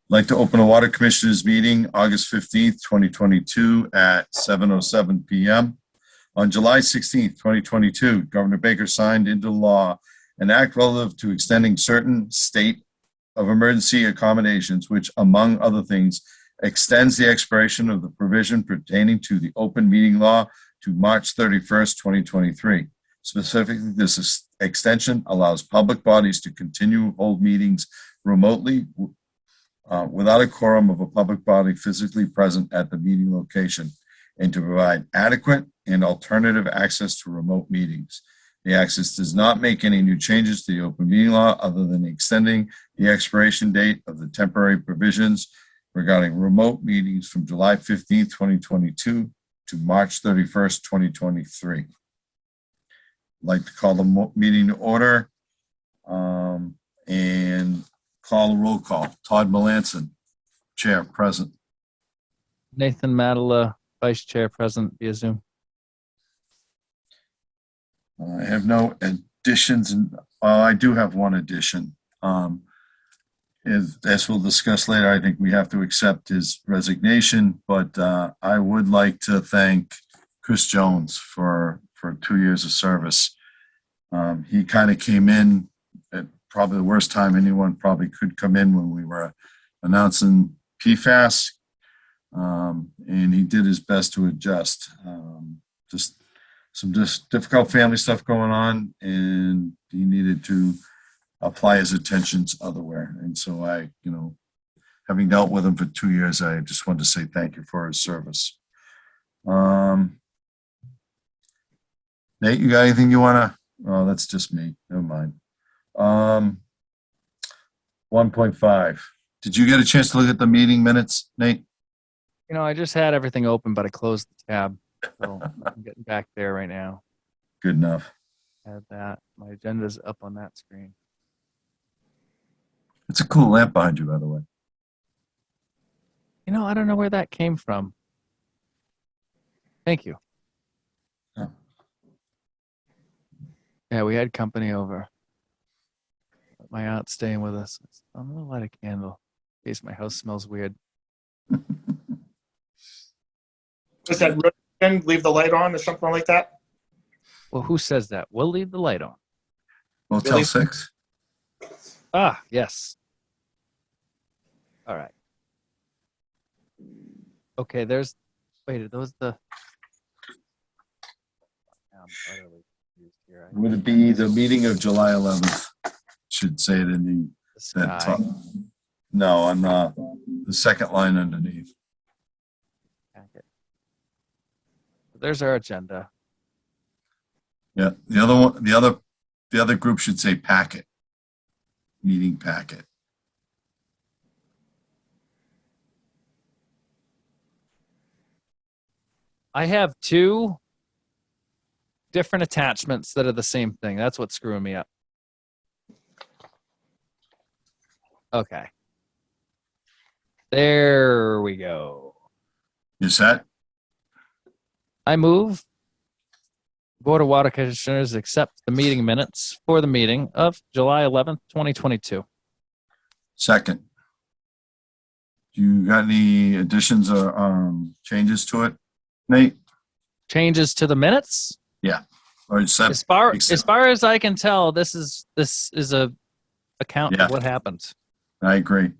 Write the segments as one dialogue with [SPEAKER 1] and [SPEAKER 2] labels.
[SPEAKER 1] Like to open a Water Commissioners meeting August 15th, 2022 at 7:07 PM. On July 16th, 2022, Governor Baker signed into law an act relative to extending certain state of emergency accommodations, which, among other things, extends the expiration of the provision pertaining to the open meeting law to March 31st, 2023. Specifically, this extension allows public bodies to continue to hold meetings remotely without a quorum of a public body physically present at the meeting location, and to provide adequate and alternative access to remote meetings. The access does not make any new changes to the open meeting law other than extending the expiration date of the temporary provisions regarding remote meetings from July 15th, 2022 to March 31st, 2023. I'd like to call the meeting to order and call a roll call. Todd Melanson, Chair, present.
[SPEAKER 2] Nathan Madala, Vice Chair, present via Zoom.
[SPEAKER 1] I have no additions, and I do have one addition. As we'll discuss later, I think we have to accept his resignation, but I would like to thank Chris Jones for 2 years of service. He kind of came in at probably the worst time anyone probably could come in when we were announcing PFAS, and he did his best to adjust. Just some difficult family stuff going on, and he needed to apply his attentions elsewhere. And so having dealt with him for 2 years, I just wanted to say thank you for his service. Nate, you got anything you want to? Oh, that's just me. Never mind. 1.5. Did you get a chance to look at the meeting minutes, Nate?
[SPEAKER 2] I just had everything open, but I closed the tab. So I'm getting back there right now.
[SPEAKER 1] Good enough.
[SPEAKER 2] Add that. My agenda's up on that screen.
[SPEAKER 1] It's a cool lamp behind you, by the way.
[SPEAKER 2] I don't know where that came from. Thank you.
[SPEAKER 1] Oh.
[SPEAKER 2] Yeah, we had company over. My aunt's staying with us. I'm gonna light a candle in case my house smells weird.
[SPEAKER 3] Was that and leave the light on or something like that?
[SPEAKER 2] Well, who says that? We'll leave the light on.
[SPEAKER 1] Motel
[SPEAKER 3] Really?
[SPEAKER 1] 6.
[SPEAKER 2] Ah, yes. All right. Okay, wait, are those the... I'm utterly confused here.
[SPEAKER 1] Would it be the meeting of July 11th? Should say it in
[SPEAKER 2] The
[SPEAKER 1] that
[SPEAKER 2] sky.
[SPEAKER 1] top. No, on the second line underneath.
[SPEAKER 2] Packet. There's our agenda.
[SPEAKER 1] Yeah, the other one, the other group should say packet. Meeting packet.
[SPEAKER 2] I have two different attachments that are the same thing. That's what's screwing me up. Okay. There we go.
[SPEAKER 1] You set?
[SPEAKER 2] I move Board of Water Commissioners accept the meeting minutes for the meeting of July 11th, 2022.
[SPEAKER 1] Second. You got any additions or changes to it, Nate?
[SPEAKER 2] Changes to the minutes?
[SPEAKER 1] Or set?
[SPEAKER 2] As far as I can tell, this is a account
[SPEAKER 1] Yeah.
[SPEAKER 2] of what happened.
[SPEAKER 1] I agree.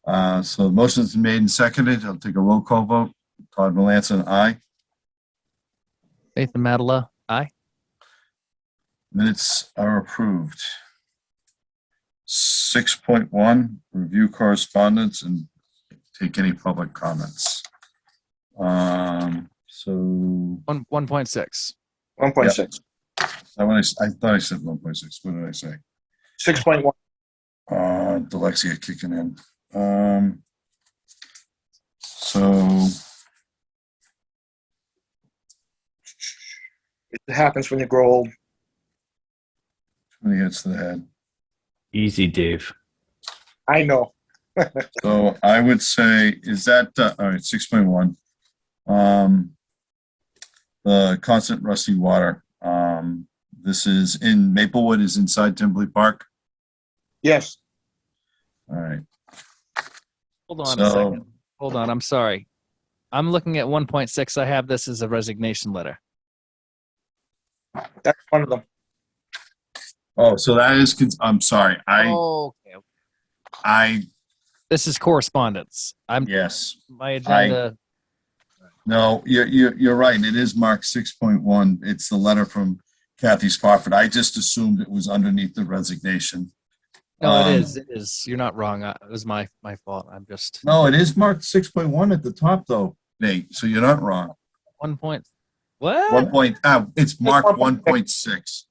[SPEAKER 1] So the motion's made and seconded. I'll take a roll call vote. Todd Melanson, aye.
[SPEAKER 2] Nathan Madala, aye.
[SPEAKER 1] Minutes are approved. 6.1, review correspondence and take any public comments. So
[SPEAKER 2] 1.6.
[SPEAKER 3] 1.6.
[SPEAKER 1] I thought I said 1.6. What did I say?
[SPEAKER 3] 6.1.
[SPEAKER 1] Dyslexia kicking in. So
[SPEAKER 3] It happens when you grow old.
[SPEAKER 1] 20 hits to the head.
[SPEAKER 4] Easy, Dave.
[SPEAKER 3] I know.
[SPEAKER 1] So I would say, is that, all right, 6.1. The constant rusty water. This is in Maplewood, is inside Timberley Park.
[SPEAKER 3] Yes.
[SPEAKER 1] All right.
[SPEAKER 2] Hold on a
[SPEAKER 1] So,
[SPEAKER 2] second. Hold on. I'm sorry. I'm looking at 1.6. I have this as a resignation letter.
[SPEAKER 3] That's one of them.
[SPEAKER 1] oh, so that is, I'm sorry,
[SPEAKER 2] Okay. This is correspondence.
[SPEAKER 1] yes.
[SPEAKER 2] My agenda.
[SPEAKER 1] No, you're right. It is marked 6.1. It's the letter from Kathy Spofford. I just assumed it was underneath the resignation.
[SPEAKER 2] No, it
[SPEAKER 1] Um,
[SPEAKER 2] is. It is. You're not wrong. It was my fault. I'm just
[SPEAKER 1] No, it is marked 6.1 at the top though, Nate, so you're not wrong.
[SPEAKER 2] 1 point. What?
[SPEAKER 1] It's marked 1.6.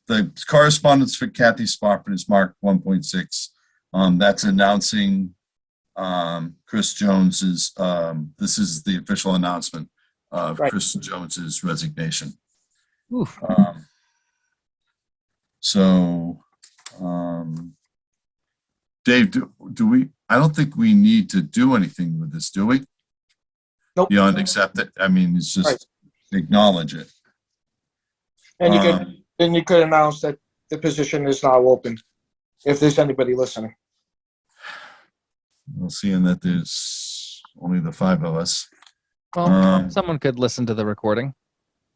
[SPEAKER 1] The correspondence for Kathy Spofford is marked 1.6. That's announcing Chris Jones's, this is the official announcement of
[SPEAKER 3] Right.
[SPEAKER 1] Chris Jones's resignation.
[SPEAKER 2] Oof.
[SPEAKER 1] So, Dave, do we, I don't think we need to do anything with this, do we?
[SPEAKER 3] Nope.
[SPEAKER 1] Beyond accept it. I mean, it's just
[SPEAKER 3] Right.
[SPEAKER 1] acknowledge it.
[SPEAKER 3] And
[SPEAKER 1] Um,
[SPEAKER 3] you could announce that the position is now open, if there's anybody listening.
[SPEAKER 1] We'll see in that there's only the 5 of us.
[SPEAKER 2] Well, someone could listen to the recording.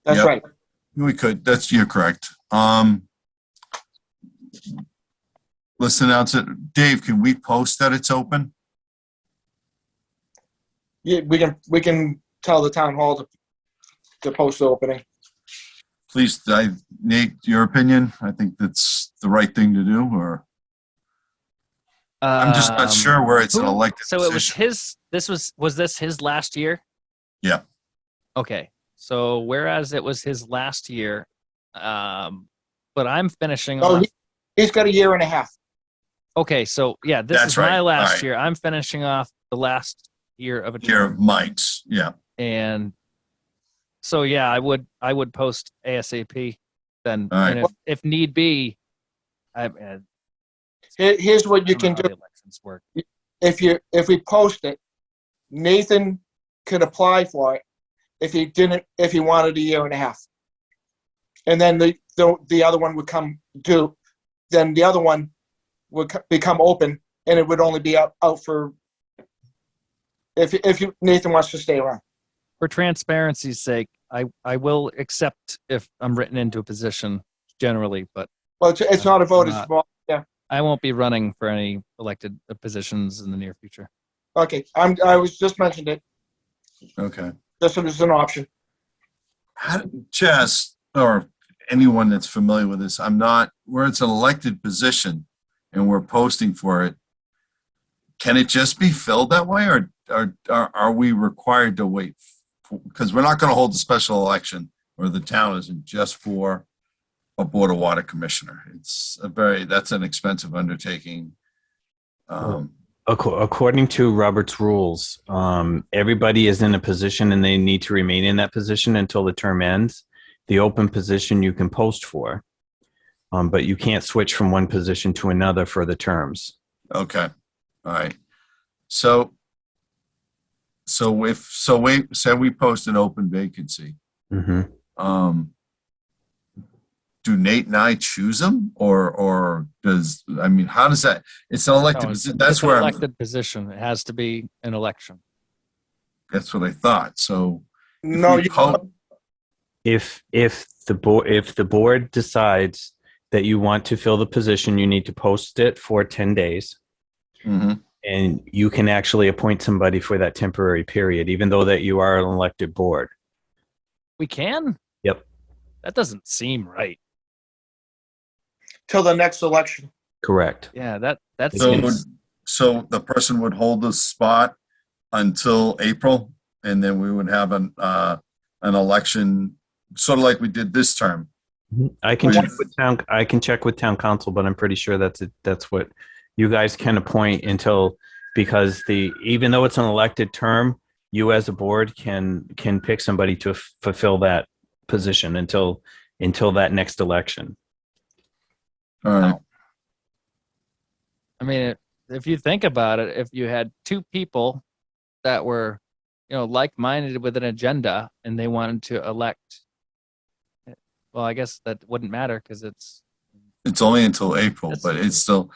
[SPEAKER 3] That's
[SPEAKER 1] Yep.
[SPEAKER 3] right.
[SPEAKER 1] We could, you're correct. Let's announce it. Dave, can we post that it's open?
[SPEAKER 3] Yeah, we can tell the town hall to post the opening.
[SPEAKER 1] Please, Nate, your opinion? I think that's the right thing to do, or I'm just not sure where it's an elected
[SPEAKER 2] So it was
[SPEAKER 1] position.
[SPEAKER 2] was this his last year?
[SPEAKER 1] Yeah.
[SPEAKER 2] Okay. So whereas it was his last year, but I'm finishing
[SPEAKER 3] Oh,
[SPEAKER 2] off.
[SPEAKER 3] he's got a year and a half.
[SPEAKER 2] Okay, so yeah, this
[SPEAKER 1] That's
[SPEAKER 2] is
[SPEAKER 1] right.
[SPEAKER 2] my
[SPEAKER 1] All
[SPEAKER 2] last
[SPEAKER 1] right.
[SPEAKER 2] year. I'm finishing off the last year of a
[SPEAKER 1] Here,
[SPEAKER 2] term,
[SPEAKER 1] Mike's, yeah.
[SPEAKER 2] and so yeah, I would post ASAP. Then,
[SPEAKER 1] All right.
[SPEAKER 2] and if need be, I
[SPEAKER 3] Here's what you
[SPEAKER 2] don't know
[SPEAKER 3] can
[SPEAKER 2] how
[SPEAKER 3] do.
[SPEAKER 2] the elections work.
[SPEAKER 3] If we post it, Nathan could apply for it if he wanted a year and a half. And then the other one would come due. Then the other one would become open, and it would only be out for if Nathan wants to stay around.
[SPEAKER 2] For transparency's sake, I will accept if I'm written into a position generally, but
[SPEAKER 3] Well, it's not a vote. It's
[SPEAKER 2] not.
[SPEAKER 3] yeah.
[SPEAKER 2] I won't be running for any elected positions in the near future.
[SPEAKER 3] Okay. I was just mentioned it.
[SPEAKER 1] Okay.
[SPEAKER 3] Just as an option.
[SPEAKER 1] Chess, or anyone that's familiar with this, where it's an elected position and we're posting for it, can it just be filled that way, or are we required to wait? Because we're not going to hold a special election, or the town isn't just for a Board of Water Commissioner. That's an expensive undertaking.
[SPEAKER 4] According to Robert's rules, everybody is in a position and they need to remain in that position until the term ends. The open position you can post for, but you can't switch from one position to another for the terms.
[SPEAKER 1] Okay. All right. So we post an open vacancy.
[SPEAKER 4] Mm-hmm.
[SPEAKER 1] Do Nate and I choose them, or how does that? It's an elected
[SPEAKER 2] No,
[SPEAKER 1] position.
[SPEAKER 2] it's an elected position. It has to be an election.
[SPEAKER 1] That's what I thought. So
[SPEAKER 3] No,
[SPEAKER 4] If the board decides that you want to fill the position, you need to post it for 10 days.
[SPEAKER 1] Mhm.
[SPEAKER 4] And you can actually appoint somebody for that temporary period, even though that you are an elected board.
[SPEAKER 2] We can?
[SPEAKER 4] Yep.
[SPEAKER 2] That doesn't seem right.
[SPEAKER 3] till the next election.
[SPEAKER 4] Correct.
[SPEAKER 2] Yeah, that
[SPEAKER 1] So
[SPEAKER 2] seems.
[SPEAKER 1] so the person would hold the spot until April, and then we would have an election, sort of like we did this term.
[SPEAKER 4] I can
[SPEAKER 1] With-
[SPEAKER 4] check with town council, but I'm pretty sure that's what you guys can appoint until, because even though it's an elected term, you as a board can pick somebody to fulfill that position until that next election.
[SPEAKER 1] All right.
[SPEAKER 2] I mean, if you think about it, if you had two people that were, like-minded with an agenda and they wanted to elect, well, I guess that wouldn't matter because it's.
[SPEAKER 1] It's only until April, but it's still,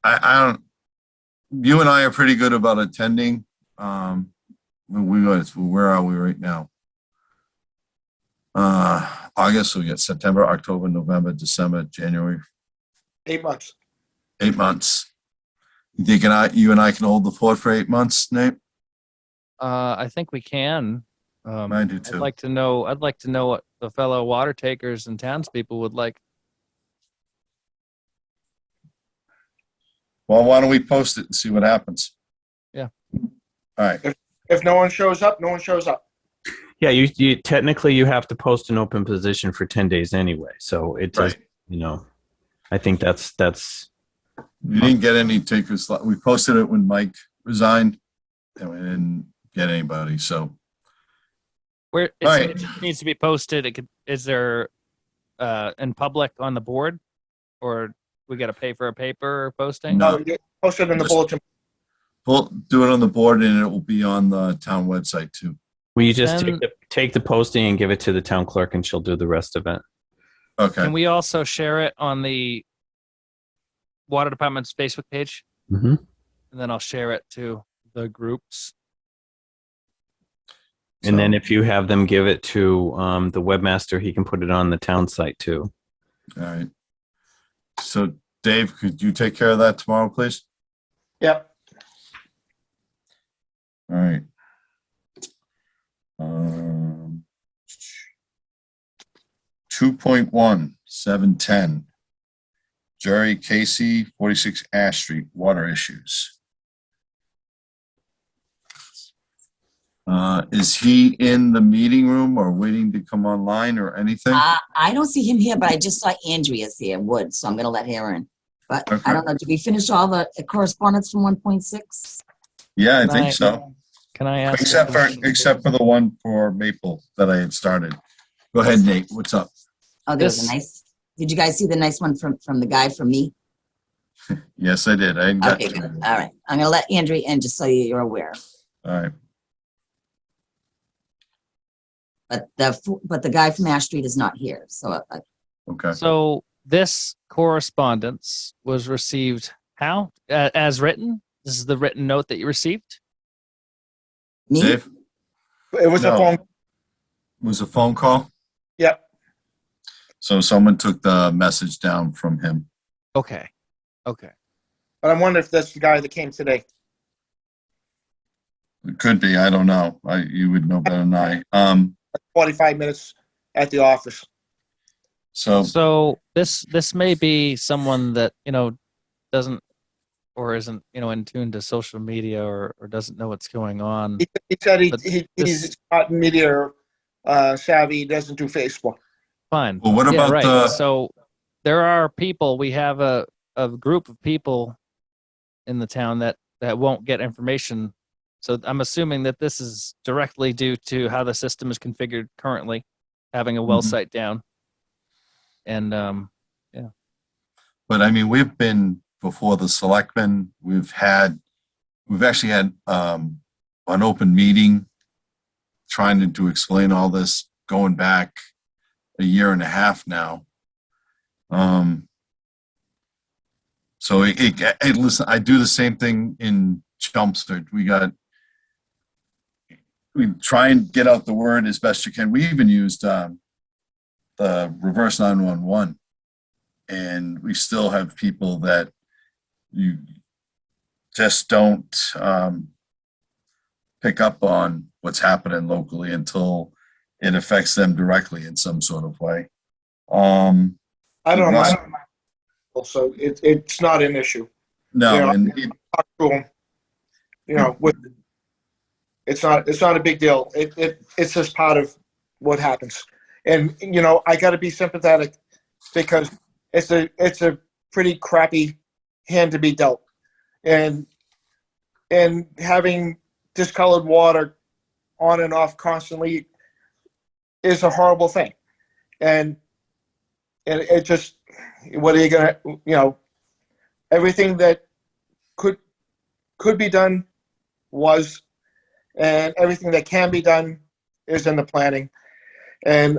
[SPEAKER 1] I don't, you and I are pretty good about attending. Where are we right now? August, we get September, October, November, December, January,
[SPEAKER 3] 8 months.
[SPEAKER 1] 8 months. You think you and I can hold the fort for 8 months, Nate?
[SPEAKER 2] I think we can.
[SPEAKER 1] I do
[SPEAKER 2] I'd
[SPEAKER 1] too.
[SPEAKER 2] like to know what the fellow water takers and townspeople would like.
[SPEAKER 1] Well, why don't we post it and see what happens?
[SPEAKER 2] Yeah.
[SPEAKER 1] All right.
[SPEAKER 3] If no one shows up, no one shows up.
[SPEAKER 4] Yeah, you technically you have to post an open position for 10 days anyway. So it does,
[SPEAKER 1] Right.
[SPEAKER 4] I think that's
[SPEAKER 1] You didn't get any takers. We posted it when Mike resigned, and we didn't get anybody. So
[SPEAKER 2] Where
[SPEAKER 1] All right.
[SPEAKER 2] it needs to be posted. Is there in public on the board, or we got to pay for a paper posting?
[SPEAKER 1] No.
[SPEAKER 3] You post it in the bulletin.
[SPEAKER 1] we'll do it on the board, and it will be on the town website too.
[SPEAKER 4] will you just
[SPEAKER 2] Then-
[SPEAKER 4] take the posting and give it to the town clerk and she'll do the rest of it.
[SPEAKER 1] Okay.
[SPEAKER 2] Can we also share it on the water department's Facebook page,
[SPEAKER 4] Mm-hmm.
[SPEAKER 2] and then I'll share it to the groups?
[SPEAKER 4] And then
[SPEAKER 1] So,
[SPEAKER 4] if you have them give it to the webmaster, he can put it on the town site too.
[SPEAKER 1] all right. So Dave, could you take care of that tomorrow, please?
[SPEAKER 3] Yep.
[SPEAKER 1] All right. 2.1, 710. Jerry Casey, 46 Ash Street, water issues. Is he in the meeting room or waiting to come online or anything?
[SPEAKER 5] I don't see him here, but I just saw Andrea's here, Wood, so I'm gonna let her in. But
[SPEAKER 1] Okay.
[SPEAKER 5] I don't know, did we finish all the correspondence from 1.6?
[SPEAKER 1] Yeah, I
[SPEAKER 2] Can
[SPEAKER 1] think
[SPEAKER 2] I-
[SPEAKER 1] so.
[SPEAKER 2] Can I ask?
[SPEAKER 1] Except for the one for Maple that I had started. Go ahead, Nate. What's up?
[SPEAKER 5] Oh, there was
[SPEAKER 2] This-
[SPEAKER 5] a nice, did you guys see the nice one from the guy from me?
[SPEAKER 1] Yes, I did. I got
[SPEAKER 5] Okay,
[SPEAKER 1] to
[SPEAKER 5] good.
[SPEAKER 1] it.
[SPEAKER 5] All right. I'm gonna let Andrea in, just so you're aware.
[SPEAKER 1] All right.
[SPEAKER 5] But the guy from Ash Street is not here, so
[SPEAKER 1] Okay.
[SPEAKER 2] So this correspondence was received how? As written? This is the written note that you received?
[SPEAKER 5] me?
[SPEAKER 1] Dave,
[SPEAKER 3] It was a
[SPEAKER 1] No.
[SPEAKER 3] phone.
[SPEAKER 1] was a phone call?
[SPEAKER 3] Yep.
[SPEAKER 1] So someone took the message down from him.
[SPEAKER 2] Okay. Okay.
[SPEAKER 3] But I'm wondering if that's the guy that came today.
[SPEAKER 1] It could be. I don't know. You would know better than I.
[SPEAKER 3] 45 minutes at the office.
[SPEAKER 1] So
[SPEAKER 2] So this may be someone that, doesn't or isn't, in tune to social media or doesn't know what's going on.
[SPEAKER 3] He said
[SPEAKER 2] But
[SPEAKER 3] he's
[SPEAKER 2] this-
[SPEAKER 3] not media savvy. He doesn't do Facebook.
[SPEAKER 2] Fine.
[SPEAKER 1] Well, what
[SPEAKER 2] Yeah,
[SPEAKER 1] about
[SPEAKER 2] right.
[SPEAKER 1] the-
[SPEAKER 2] So there are people, we have a group of people in the town that won't get information. So I'm assuming that this is directly due to how the system is configured currently, having a well
[SPEAKER 1] Mhm.
[SPEAKER 2] site down. And
[SPEAKER 1] but I mean, we've been before the selectmen. We've actually had an open meeting trying to explain all this going back a year and a half now. So listen, I do the same thing in Chelmsford. We try and get out the word as best you can. We even used the reverse 911, and we still have people that you just don't pick up on what's happening locally until it affects them directly in some sort of way.
[SPEAKER 3] I don't know.
[SPEAKER 1] Russ-
[SPEAKER 3] So it's not an issue.
[SPEAKER 1] No,
[SPEAKER 3] Yeah.
[SPEAKER 1] and
[SPEAKER 3] Talk to him. It's not a big deal. It's just part of what happens. And I got to be sympathetic because it's a pretty crappy hand to be dealt. And having discolored water on and off constantly is a horrible thing. And it just, what are you gonna, everything that could be done was, and everything that can be done is in the planning. And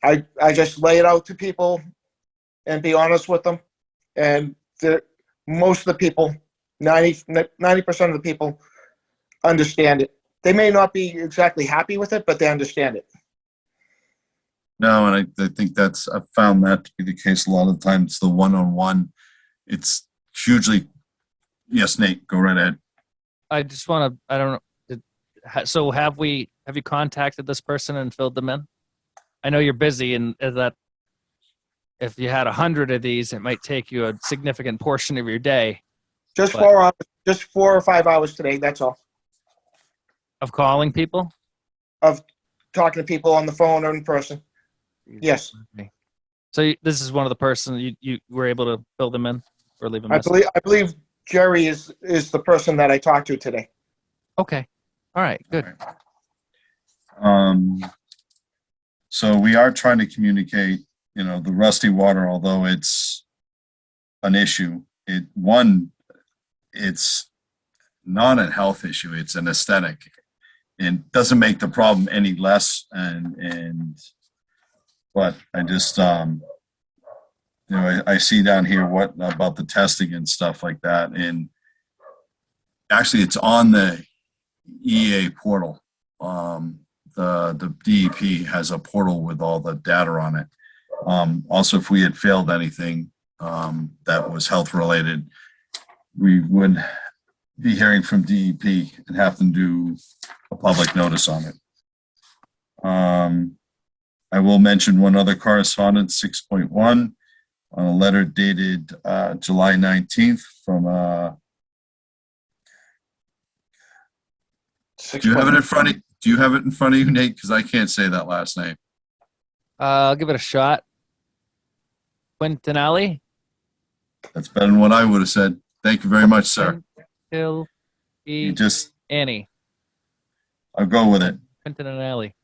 [SPEAKER 3] I just lay it out to people and be honest with them. And most of the people 90% of the people understand it. They may not be exactly happy with it, but they understand it.
[SPEAKER 1] No, and I think I've found that to be the case a lot of the times. The one-on-one, it's hugely, yes, Nate, go right ahead.
[SPEAKER 2] I just want to, I don't know. So have you contacted this person and filled them in? I know you're busy, and that if you had 100 of these, it might take you a significant portion of your day
[SPEAKER 3] Just
[SPEAKER 2] But-
[SPEAKER 3] 4 hours, just 4 or 5 hours today. That's all.
[SPEAKER 2] of calling people.
[SPEAKER 3] Talking to people on the phone or in person. Yes,
[SPEAKER 2] Okay. So this is one of the person you were able to fill them in or leave a
[SPEAKER 3] I
[SPEAKER 2] message?
[SPEAKER 3] believe Jerry is the person that I talked to today.
[SPEAKER 2] Okay. All right. Good.
[SPEAKER 1] So we are trying to communicate, the rusty water, although it's an issue, it's not a health issue, it's an aesthetic. It doesn't make the problem any less, but I just, I see down here what about the testing and stuff like that, and actually it's on the EA portal. The DEP has a portal with all the data on it. Also, if we had failed anything that was health related, we would be hearing from DEP and have to do a public notice on it. I will mention one other correspondence, 6.1, on a letter dated July 19th from do you have it in front of you, Nate? Because I can't say that last name.
[SPEAKER 2] I'll give it a shot. Quintinelli.
[SPEAKER 1] That's better than what I would have said. Thank you very much, sir.
[SPEAKER 2] Hill.
[SPEAKER 1] You just,
[SPEAKER 2] Annie.
[SPEAKER 1] I'll go with it.
[SPEAKER 2] Quintinelli.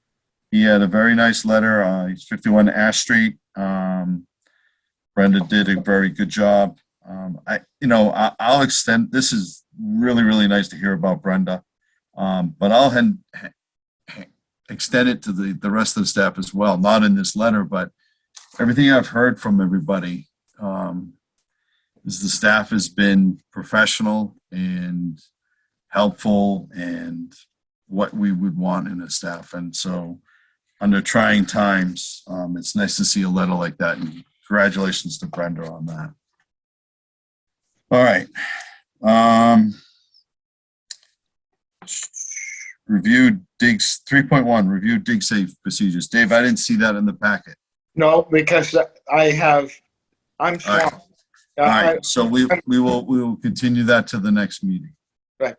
[SPEAKER 1] He had a very nice letter. He's 51 Ash Street. Brenda did a very good job. I'll extend, this is really, really nice to hear about Brenda. But I'll extend it to the rest of the staff as well, not in this letter, but everything I've heard from everybody is the staff has been professional and helpful and what we would want in a staff. And so under trying times, it's nice to see a letter like that, and congratulations to Brenda on that. All right. Review digs 3.1, review dig safe procedures. Dave, I didn't see that in the packet.
[SPEAKER 3] No, because I'm
[SPEAKER 1] All right.
[SPEAKER 3] swamped.
[SPEAKER 1] All right, so we will continue that to the next meeting.
[SPEAKER 3] Right.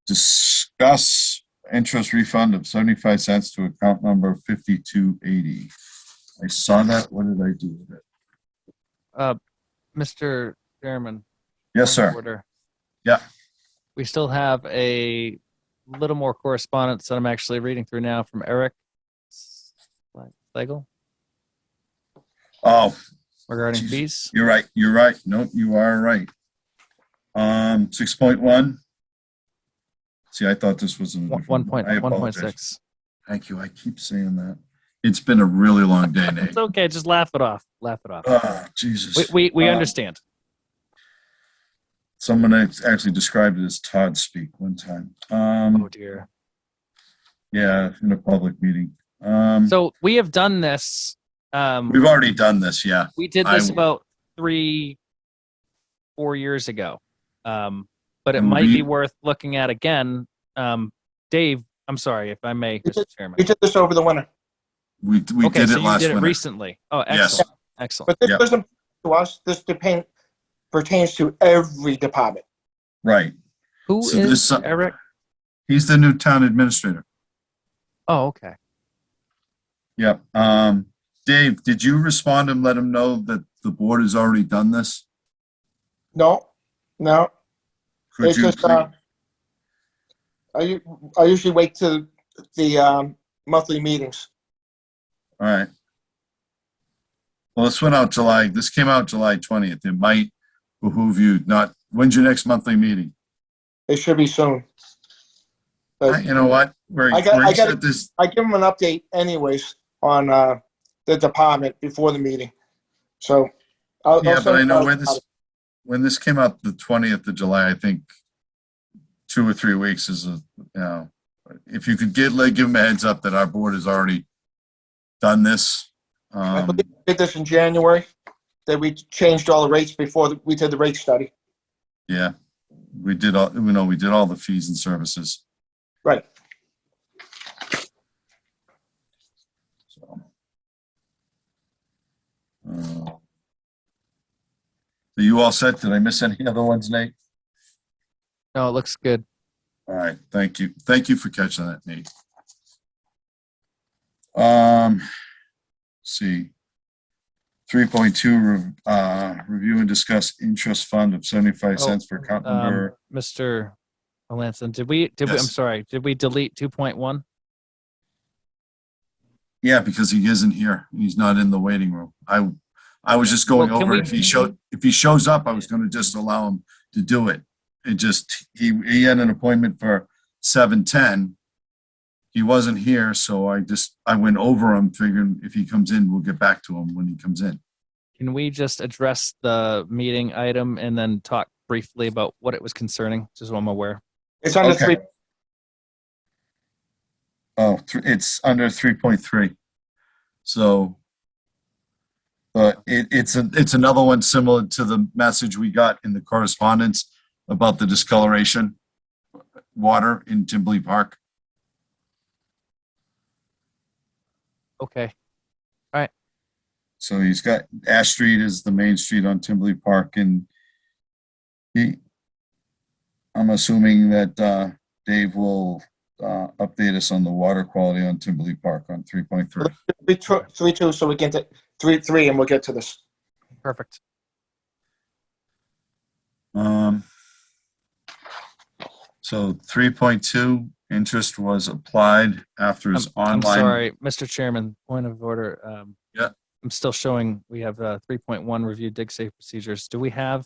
[SPEAKER 1] Discuss interest refund of 75 cents to account number 5280. I saw that. What did I do with it?
[SPEAKER 2] Mr. Chairman.
[SPEAKER 1] Yes,
[SPEAKER 2] point of
[SPEAKER 1] sir.
[SPEAKER 2] order.
[SPEAKER 1] Yeah.
[SPEAKER 2] We still have a little more correspondence that I'm actually reading through now from Eric Slagle
[SPEAKER 1] Oh,
[SPEAKER 2] regarding
[SPEAKER 1] Jeez.
[SPEAKER 2] fees.
[SPEAKER 1] you're right. You're right. Nope, you are right. 6.1. See, I thought this was in
[SPEAKER 2] 1.6.
[SPEAKER 1] Thank you. I keep saying that. It's been a really long day, Nate.
[SPEAKER 2] It's okay. Just laugh it off. Laugh it off.
[SPEAKER 1] Oh, Jesus.
[SPEAKER 2] We understand.
[SPEAKER 1] Someone actually described it as Todd speak one time.
[SPEAKER 2] Oh dear.
[SPEAKER 1] Yeah, in a public meeting.
[SPEAKER 2] So we have done this.
[SPEAKER 1] We've already done this, yeah.
[SPEAKER 2] We did this
[SPEAKER 1] I-
[SPEAKER 2] about 3-4 years ago. But it
[SPEAKER 1] And
[SPEAKER 2] might
[SPEAKER 1] we-
[SPEAKER 2] be worth looking at again. Dave, I'm sorry if I may, Mr. Chairman.
[SPEAKER 3] We did this over the winter,
[SPEAKER 1] We
[SPEAKER 2] Okay,
[SPEAKER 1] did
[SPEAKER 2] so
[SPEAKER 1] it
[SPEAKER 2] you
[SPEAKER 1] last
[SPEAKER 2] did it
[SPEAKER 1] winter.
[SPEAKER 2] recently. Oh,
[SPEAKER 1] Yes.
[SPEAKER 2] excellent. Excellent.
[SPEAKER 3] but this
[SPEAKER 1] Yep.
[SPEAKER 3] doesn't to us. This pertains to every department.
[SPEAKER 1] Right.
[SPEAKER 2] Who
[SPEAKER 1] So
[SPEAKER 2] is
[SPEAKER 1] this-
[SPEAKER 2] Eric?
[SPEAKER 1] He's the new town administrator.
[SPEAKER 2] Oh, okay.
[SPEAKER 1] Yep. Dave, did you respond and let him know that the board has already done this?
[SPEAKER 3] No.
[SPEAKER 1] Could
[SPEAKER 3] It's
[SPEAKER 1] you
[SPEAKER 3] just,
[SPEAKER 1] please-
[SPEAKER 3] I usually wait to the monthly meetings.
[SPEAKER 1] All right. Well, this went out this came out July 20th. It might behoove you not, when's your next monthly meeting?
[SPEAKER 3] It should be soon. But
[SPEAKER 1] You know what?
[SPEAKER 3] I got this. I give them an update anyways on the department before the meeting. So I'll
[SPEAKER 1] Yeah, but
[SPEAKER 3] send
[SPEAKER 1] I
[SPEAKER 3] it
[SPEAKER 1] know
[SPEAKER 3] out.
[SPEAKER 1] where this, when this came out the 20th of July, I think 2 or 3 weeks is if you could give them a heads up that our board has already done this.
[SPEAKER 3] I believe we did this in January, that we changed all the rates before we did the rate study.
[SPEAKER 1] Yeah, we did all the fees and services.
[SPEAKER 3] Right.
[SPEAKER 1] So, so you all set? Did I miss any other ones, Nate?
[SPEAKER 2] No, it looks good.
[SPEAKER 1] All right, thank you. Thank you for catching that, Nate. See. 3.2, review and discuss interest fund of 75 cents for account number.
[SPEAKER 2] Mr. Melanson, did we, I'm
[SPEAKER 1] Yes.
[SPEAKER 2] sorry, did we delete 2.1?
[SPEAKER 1] Yeah, because he isn't here. He's not in the waiting room. I was just going
[SPEAKER 2] Well, can
[SPEAKER 1] over
[SPEAKER 2] we-
[SPEAKER 1] it. If he shows up, I was going to just allow him to do it. It just, he had an appointment for 7:10. He wasn't here, so I went over him figuring if he comes in, we'll get back to him when he comes in.
[SPEAKER 2] Can we just address the meeting item and then talk briefly about what it was concerning, just so I'm aware?
[SPEAKER 3] It's under
[SPEAKER 1] Okay.
[SPEAKER 3] 3.
[SPEAKER 1] Oh, it's under 3.3. So it's another one similar to the message we got in the correspondence about the discoloration water in Timberley Park.
[SPEAKER 2] Okay.
[SPEAKER 1] So he's got Ash Street is the main street on Timberley Park, and I'm assuming that Dave will update us on the water quality on Timberley Park on 3.3.
[SPEAKER 3] 3.2, so we get to 3.3 and we'll get to this.
[SPEAKER 2] Perfect.
[SPEAKER 1] So 3.2 interest was applied after his
[SPEAKER 2] I'm
[SPEAKER 1] online.
[SPEAKER 2] sorry, Mr. Chairman, point of order.
[SPEAKER 1] Yeah.
[SPEAKER 2] I'm still showing we have 3.1 review dig safe procedures. Do we have,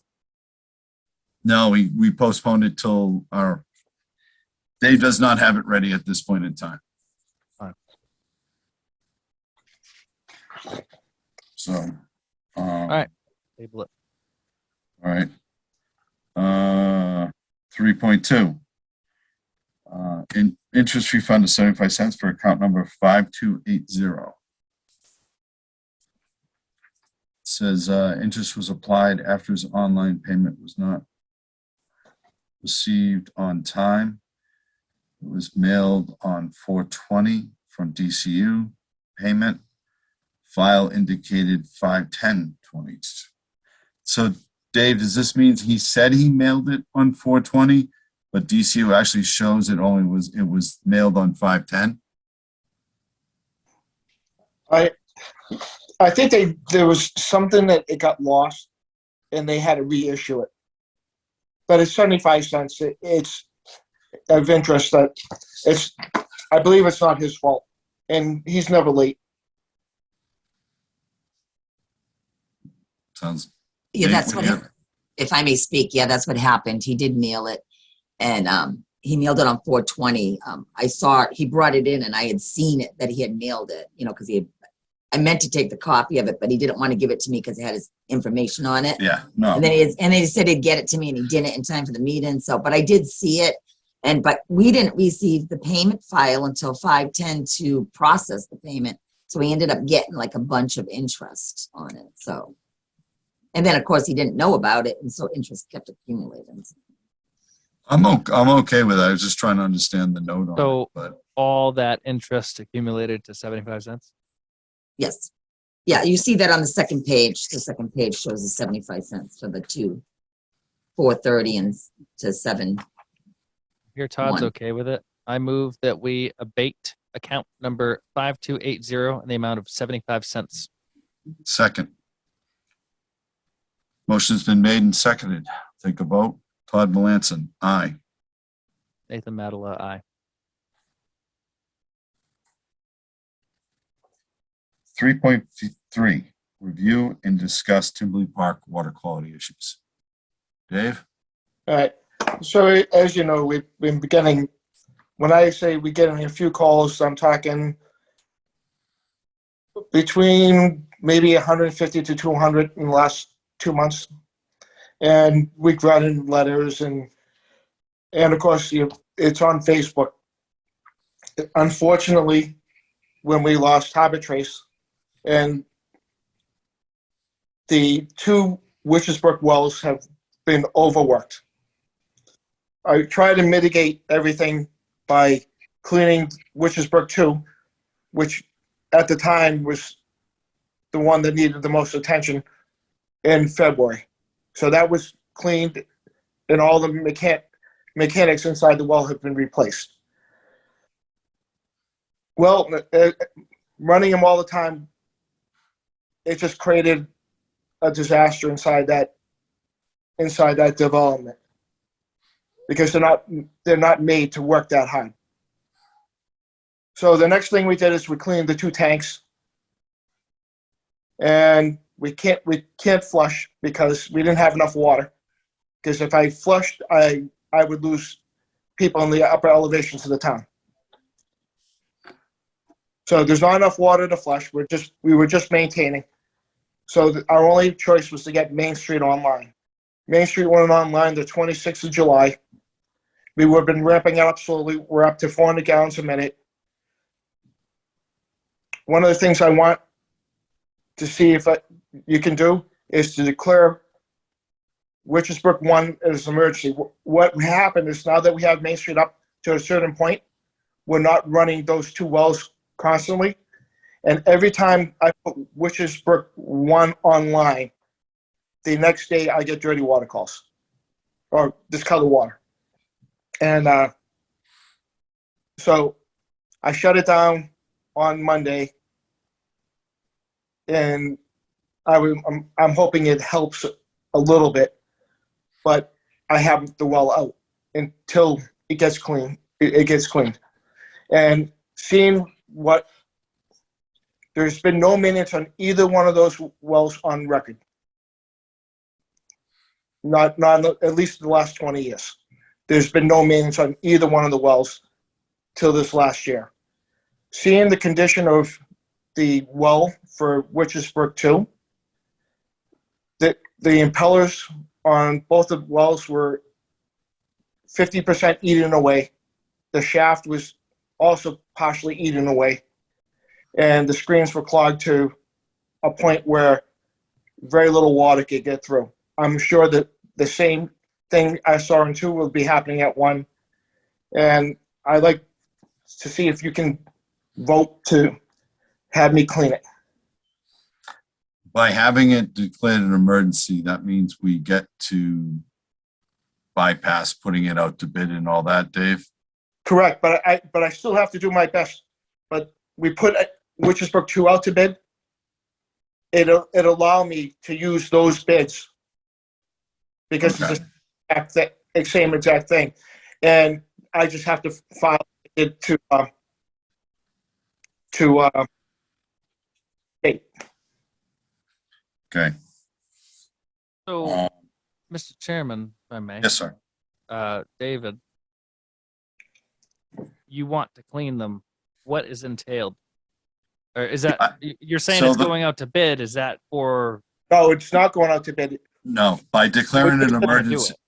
[SPEAKER 1] No, we postponed it till Dave does not have it ready at this point in time.
[SPEAKER 2] Fine.
[SPEAKER 1] So,
[SPEAKER 2] right. table it?
[SPEAKER 1] All right. 3.2. Interest refund of 75 cents for account number 5280. Says interest was applied after his online payment was not received on time. It was mailed on 4/20 from DCU. Payment file indicated 5/10/20. So Dave, does this mean he said he mailed it on 4/20, but DCU actually shows it was mailed on 5/10?
[SPEAKER 3] I think there was something that it got lost and they had to reissue it. But it's 75 cents. It's of interest that I believe it's not his fault. And he's never late.
[SPEAKER 1] Sounds.
[SPEAKER 5] Yeah, that's what,
[SPEAKER 1] Yeah.
[SPEAKER 5] if I may speak, yeah, that's what happened. He did mail it. And he mailed it on 4/20. I saw, he brought it in and I had seen it, that he had mailed it, because I meant to take the copy of it, but he didn't want to give it to me because it had his information on it.
[SPEAKER 1] Yeah, no.
[SPEAKER 5] And then he said he'd get it to me and he didn't in time for the meeting. So, but I did see it. But we didn't receive the payment file until 5/10 to process the payment. So we ended up getting like a bunch of interest on it. So, and then of course he didn't know about it. And so interest kept accumulating.
[SPEAKER 1] I'm okay with that. I was just trying to understand the note on
[SPEAKER 2] So-
[SPEAKER 1] it, but
[SPEAKER 2] All that interest accumulated to 75 cents?
[SPEAKER 5] Yes. Yeah, you see that on the second page. The second page shows the 75 cents for the two, 4:30 and to 7.
[SPEAKER 2] Here, Todd's
[SPEAKER 5] One.
[SPEAKER 2] okay with it. I move that we abate account number 5280 in the amount of 75 cents.
[SPEAKER 1] second. Motion's been made and seconded. Take a vote. Todd Melanson, aye.
[SPEAKER 2] Nathan Madela, aye.
[SPEAKER 1] 3.3, review and discuss Timberley Park water quality issues. Dave?
[SPEAKER 3] All right. So as you know, we've been getting, when I say we're getting a few calls, I'm talking between maybe 150 to 200 in the last 2 months. and we got in letters and of course it's on Facebook. Unfortunately, when we lost Harbor Trace and the two Witchesbrook wells have been overworked. I try to mitigate everything by cleaning Witchesbrook 2, which at the time was the one that needed the most attention, in February. So that was cleaned and all the mechanics inside the well have been replaced. Well, running them all the time, it just created a disaster inside that development because they're not made to work that hard. So the next thing we did is we cleaned the two tanks, and we can't flush because we didn't have enough water. Because if I flushed, I would lose people in the upper elevations of the town. So there's not enough water to flush. We were just maintaining. So our only choice was to get Main Street online. Main Street went online the 26th of July. We've been ramping it up slowly. We're up to 400 gallons a minute. One of the things I want to see if you can do is to declare Witchesbrook 1 as emergency. What happened is now that we have Main Street up to a certain point, we're not running those two wells constantly. And every time I put Witchesbrook 1 online, the next day I get dirty water calls or discolored water. And so I shut it down on Monday, and I'm hoping it helps a little bit, but I have the well out until it gets clean. It gets cleaned, and seeing what there's been no maintenance on either one of those wells on record. Not at least the last 20 years. There's been no maintenance on either one of the wells till this last year. Seeing the condition of the well for Witchesbrook 2, the impellers on both the wells were 50% eaten away. The shaft was also partially eaten away. And the screens were clogged to a point where very little water could get through. I'm sure that the same thing I saw in 2 will be happening at 1. And I'd like to see if you can vote to have me clean it.
[SPEAKER 1] By having it declared an emergency, that means we get to bypass putting it out to bid and all that, Dave?
[SPEAKER 3] Correct, but I still have to do my best. But we put Witchesbrook 2 out to bid. It'll allow me to use those bids because
[SPEAKER 1] Okay.
[SPEAKER 3] it's the same exact thing, and I just have to file it to state.
[SPEAKER 1] Okay.
[SPEAKER 2] So,
[SPEAKER 1] Um,
[SPEAKER 2] Mr. Chairman, if I may,
[SPEAKER 1] Yes, sir.
[SPEAKER 2] David, you want to clean them. What is entailed? Or is that, you're saying
[SPEAKER 1] so
[SPEAKER 2] it's
[SPEAKER 1] the-
[SPEAKER 2] going out to bid? Is that for,
[SPEAKER 3] No, it's not going out to bid.
[SPEAKER 1] No, by declaring
[SPEAKER 2] We're
[SPEAKER 1] an
[SPEAKER 2] just gonna do
[SPEAKER 1] emergency.
[SPEAKER 2] it.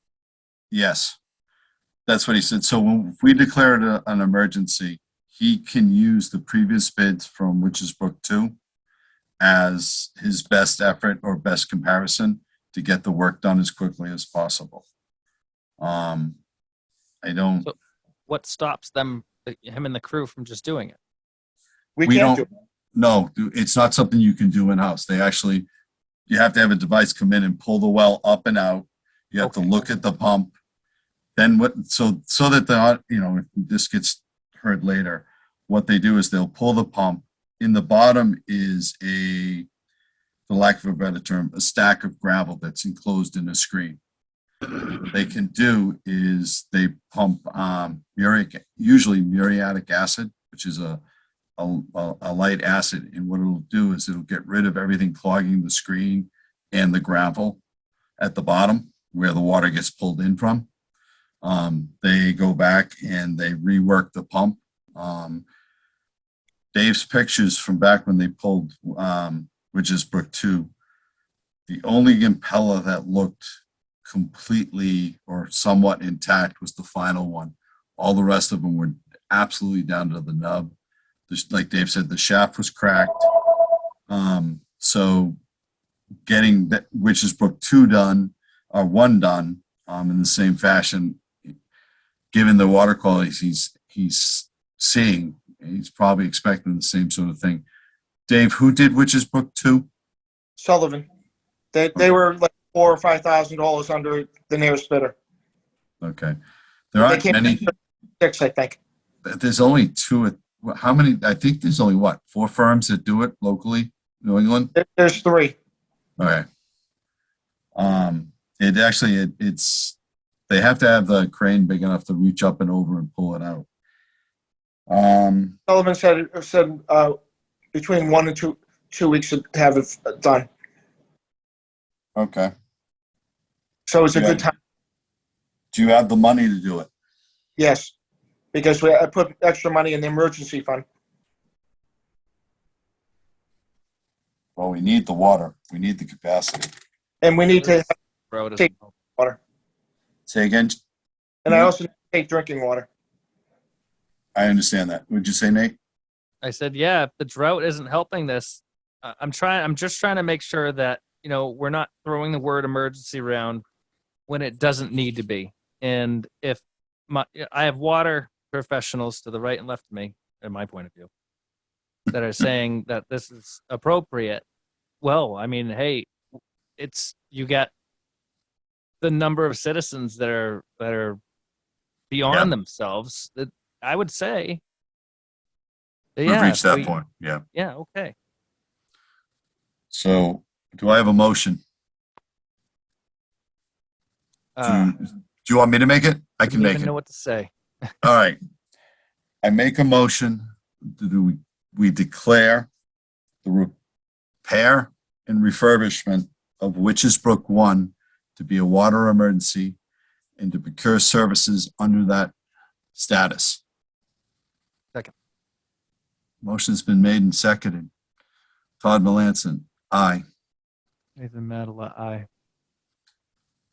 [SPEAKER 1] Yes. That's what he said. So if we declare it an emergency, he can use the previous bids from Witchesbrook 2 as his best effort or best comparison to get the work done as quickly as possible. I don't,
[SPEAKER 2] So- what stops him and the crew from just doing it?
[SPEAKER 3] We
[SPEAKER 1] We
[SPEAKER 3] can't
[SPEAKER 1] don't-
[SPEAKER 3] do it.
[SPEAKER 1] no, it's not something you can do in-house. They actually, you have to have a device come in and pull the well up and out. You have to
[SPEAKER 2] Okay.
[SPEAKER 1] look at the pump. Then so that if this gets heard later, what they do is they'll pull the pump. In the bottom is for lack of a better term, a stack of gravel that's enclosed in a screen. What they can do is they pump usually muriatic acid, which is a light acid, and what it'll do is it'll get rid of everything clogging the screen and the gravel at the bottom where the water gets pulled in from. They go back and they rework the pump. Dave's pictures from back when they pulled Witchesbrook 2, the only impeller that looked completely or somewhat intact was the final one. All the rest of them were absolutely down to the nub. Just like Dave said, the shaft was cracked. So getting that Witches Brook 2 done, or 1 done, in the same fashion, given the water qualities he's seeing, he's probably expecting the same sort of thing. Dave, who did Witches Brook 2?
[SPEAKER 3] Sullivan. They were like $4,000 or $5,000 under the nearest bidder.
[SPEAKER 1] Okay. There
[SPEAKER 3] They
[SPEAKER 1] aren't
[SPEAKER 3] came
[SPEAKER 1] many,
[SPEAKER 3] in 6, I think.
[SPEAKER 1] there's only 2, how many, I think there's only 4 firms that do it locally, New England?
[SPEAKER 3] There's 3.
[SPEAKER 1] Okay. It actually, it's, they have to have the crane big enough to reach up and over and pull it out.
[SPEAKER 3] Sullivan said between 1 and 2 weeks to have it done.
[SPEAKER 1] Okay.
[SPEAKER 3] So it's a
[SPEAKER 1] Yeah.
[SPEAKER 3] good time.
[SPEAKER 1] Do you have the money to do it?
[SPEAKER 3] Yes, because I put extra money in the emergency fund.
[SPEAKER 1] Well, we need the water. We need the capacity.
[SPEAKER 3] And we need to,
[SPEAKER 2] Road is
[SPEAKER 3] Take- water.
[SPEAKER 1] Say again?
[SPEAKER 3] And I also need to take drinking water.
[SPEAKER 1] I understand that. Would you say, Nate?
[SPEAKER 2] I said, yeah, if the drought isn't helping this, I'm just trying to make sure that, we're not throwing the word emergency around when it doesn't need to be. And if I have water professionals to the right and left of me, in my point of view, that are saying that this is appropriate. Well, I mean, hey, you got the number of citizens that are beyond themselves. That I would say,
[SPEAKER 1] We've
[SPEAKER 2] yeah,
[SPEAKER 1] reached that point. Yeah.
[SPEAKER 2] Yeah, okay.
[SPEAKER 1] So do I have a motion? Do you want me to make it? I can
[SPEAKER 2] Didn't
[SPEAKER 1] make
[SPEAKER 2] even
[SPEAKER 1] it.
[SPEAKER 2] know what to say.
[SPEAKER 1] All right. I make a motion that we declare the repair and refurbishment of Witches Brook 1 to be a water emergency and to procure services under that status.
[SPEAKER 2] Second.
[SPEAKER 1] Motion's been made and seconded. Todd Melanson, aye.
[SPEAKER 2] Nathan Madela, aye.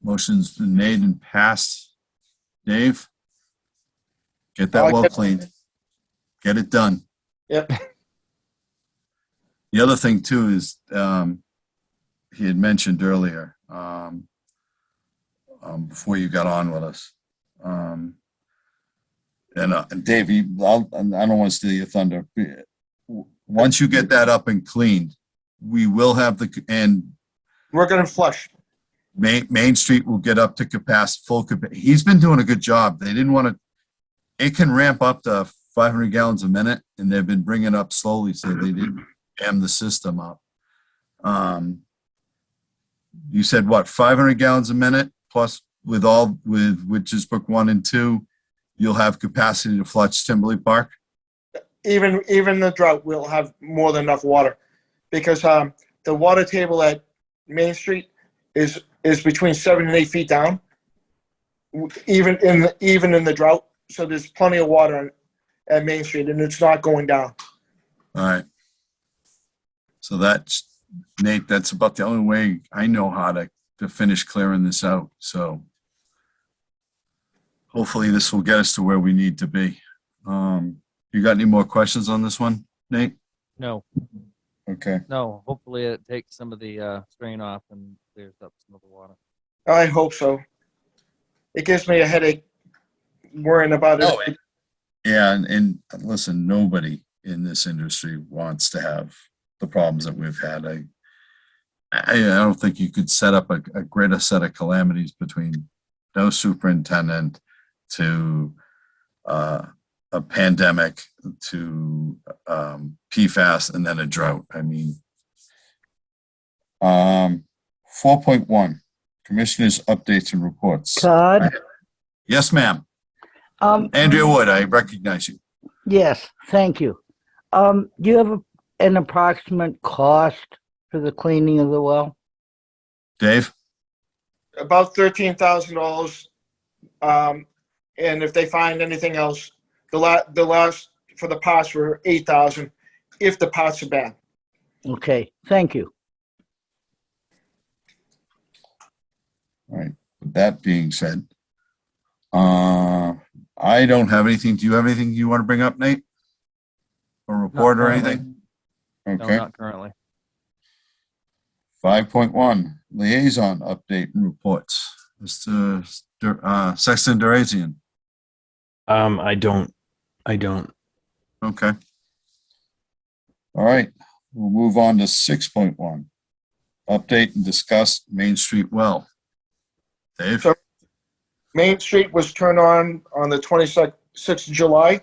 [SPEAKER 1] Motion's been made and passed. Dave, get that
[SPEAKER 3] I'll
[SPEAKER 1] well
[SPEAKER 3] get-
[SPEAKER 1] cleaned. Get it done.
[SPEAKER 3] Yep.
[SPEAKER 1] The other thing too is, he had mentioned earlier, before you got on with us. And Dave, I don't want to steal your thunder. Once you get that up and cleaned, we will have and
[SPEAKER 3] We're going to flush.
[SPEAKER 1] Main Street will get up to full capacity. He's been doing a good job. They didn't want to, it can ramp up to 500 gallons a minute, and they've been bringing it up slowly, so they didn't jam the system up. You said what, 500 gallons a minute, plus with Witches Brook 1 and 2, you'll have capacity to flush Timberley Park?
[SPEAKER 3] Even the drought will have more than enough water, because the water table at Main Street is between 7 and 8 feet down, even in the drought. So there's plenty of water at Main Street, and it's not going down.
[SPEAKER 1] All right. So that's, Nate, that's about the only way I know how to finish clearing this out. So hopefully this will get us to where we need to be. You got any more questions on this one, Nate?
[SPEAKER 2] No,
[SPEAKER 1] Okay.
[SPEAKER 2] no. Hopefully it takes some of the strain off and clears up some of the water.
[SPEAKER 3] I hope so. It gives me a headache worrying about
[SPEAKER 1] Oh,
[SPEAKER 3] it.
[SPEAKER 1] Yeah, and listen, nobody in this industry wants to have the problems that we've had. I don't think you could set up a greater set of calamities between no superintendent to a pandemic to PFAS and then a drought. I mean, 4.1, commissioners' updates and reports.
[SPEAKER 6] Todd?
[SPEAKER 1] Yes, ma'am. Andrea Wood, I recognize you.
[SPEAKER 6] Yes, thank you. Do you have an approximate cost for the cleaning of the well?
[SPEAKER 1] Dave?
[SPEAKER 3] About $13,000. And if they find anything else, the last for the parts were $8,000 if the parts are bad.
[SPEAKER 6] Okay, thank you.
[SPEAKER 1] All right. With that being said, I don't have anything. Do you have anything you want to bring up, Nate? Or report or
[SPEAKER 2] currently.
[SPEAKER 1] anything?
[SPEAKER 2] No,
[SPEAKER 1] Okay.
[SPEAKER 2] not currently.
[SPEAKER 1] 5.1, liaison update and reports. Mr. Sexton Durazian.
[SPEAKER 4] I don't.
[SPEAKER 1] Okay. All right. We'll move on to 6.1. Update and discuss Main Street well. Dave?
[SPEAKER 3] So- Main Street was turned on the 26th of July,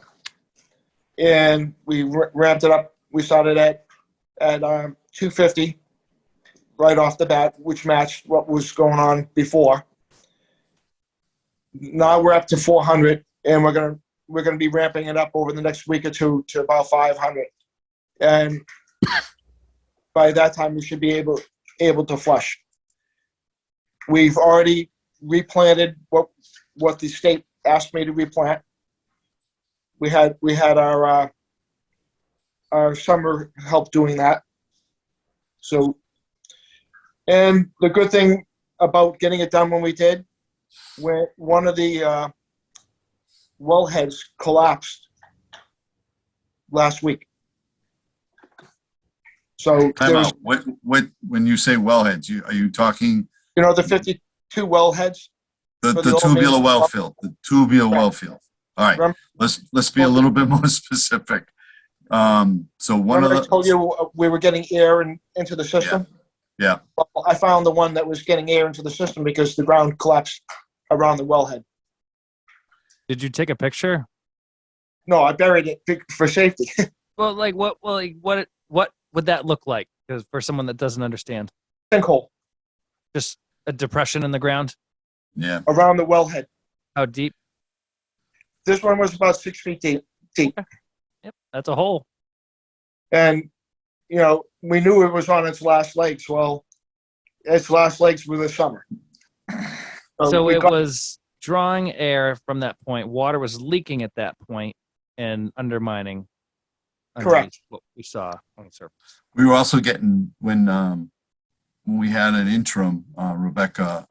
[SPEAKER 3] and we ramped it up. We started at 250 right off the bat, which matched what was going on before. Now we're up to 400, and we're gonna be ramping it up over the next week or two to about 500, and by that time we should be able to flush. We've already replanted what the state asked me to replant. We had our summer help doing that. So, and the good thing about getting it done when we did, when one of the wellheads collapsed last week. So
[SPEAKER 1] Time
[SPEAKER 3] there was,
[SPEAKER 1] out. What, when you say wellheads, are you talking
[SPEAKER 3] the 52 wellheads.
[SPEAKER 1] the
[SPEAKER 3] For the old
[SPEAKER 1] tubular
[SPEAKER 3] main-
[SPEAKER 1] well field? The tubular well field. All right.
[SPEAKER 3] Remember-
[SPEAKER 1] Let's be a little bit more specific. So one of
[SPEAKER 3] Remember I told
[SPEAKER 1] the,
[SPEAKER 3] you we were getting air into the system?
[SPEAKER 1] Yeah.
[SPEAKER 3] Well, I found the one that was getting air into the system because the ground collapsed around the wellhead.
[SPEAKER 2] Did you take a picture?
[SPEAKER 3] No, I buried it for safety.
[SPEAKER 2] Well, like what? Well, like what would that look like? Because for someone that doesn't understand,
[SPEAKER 3] Sinkhole
[SPEAKER 2] just a depression in the ground.
[SPEAKER 1] yeah.
[SPEAKER 3] around the wellhead.
[SPEAKER 2] How deep?
[SPEAKER 3] This one was about 6 feet deep.
[SPEAKER 2] Yep, that's a hole.
[SPEAKER 3] And, we knew it was on its last legs. Well, its last legs were this summer.
[SPEAKER 2] So
[SPEAKER 3] we
[SPEAKER 2] it
[SPEAKER 3] got-
[SPEAKER 2] was drawing air from that point. Water was leaking at that point and undermining.
[SPEAKER 3] Correct.
[SPEAKER 2] What we saw on the surface.
[SPEAKER 1] We were also getting, when we had an interim, Rebecca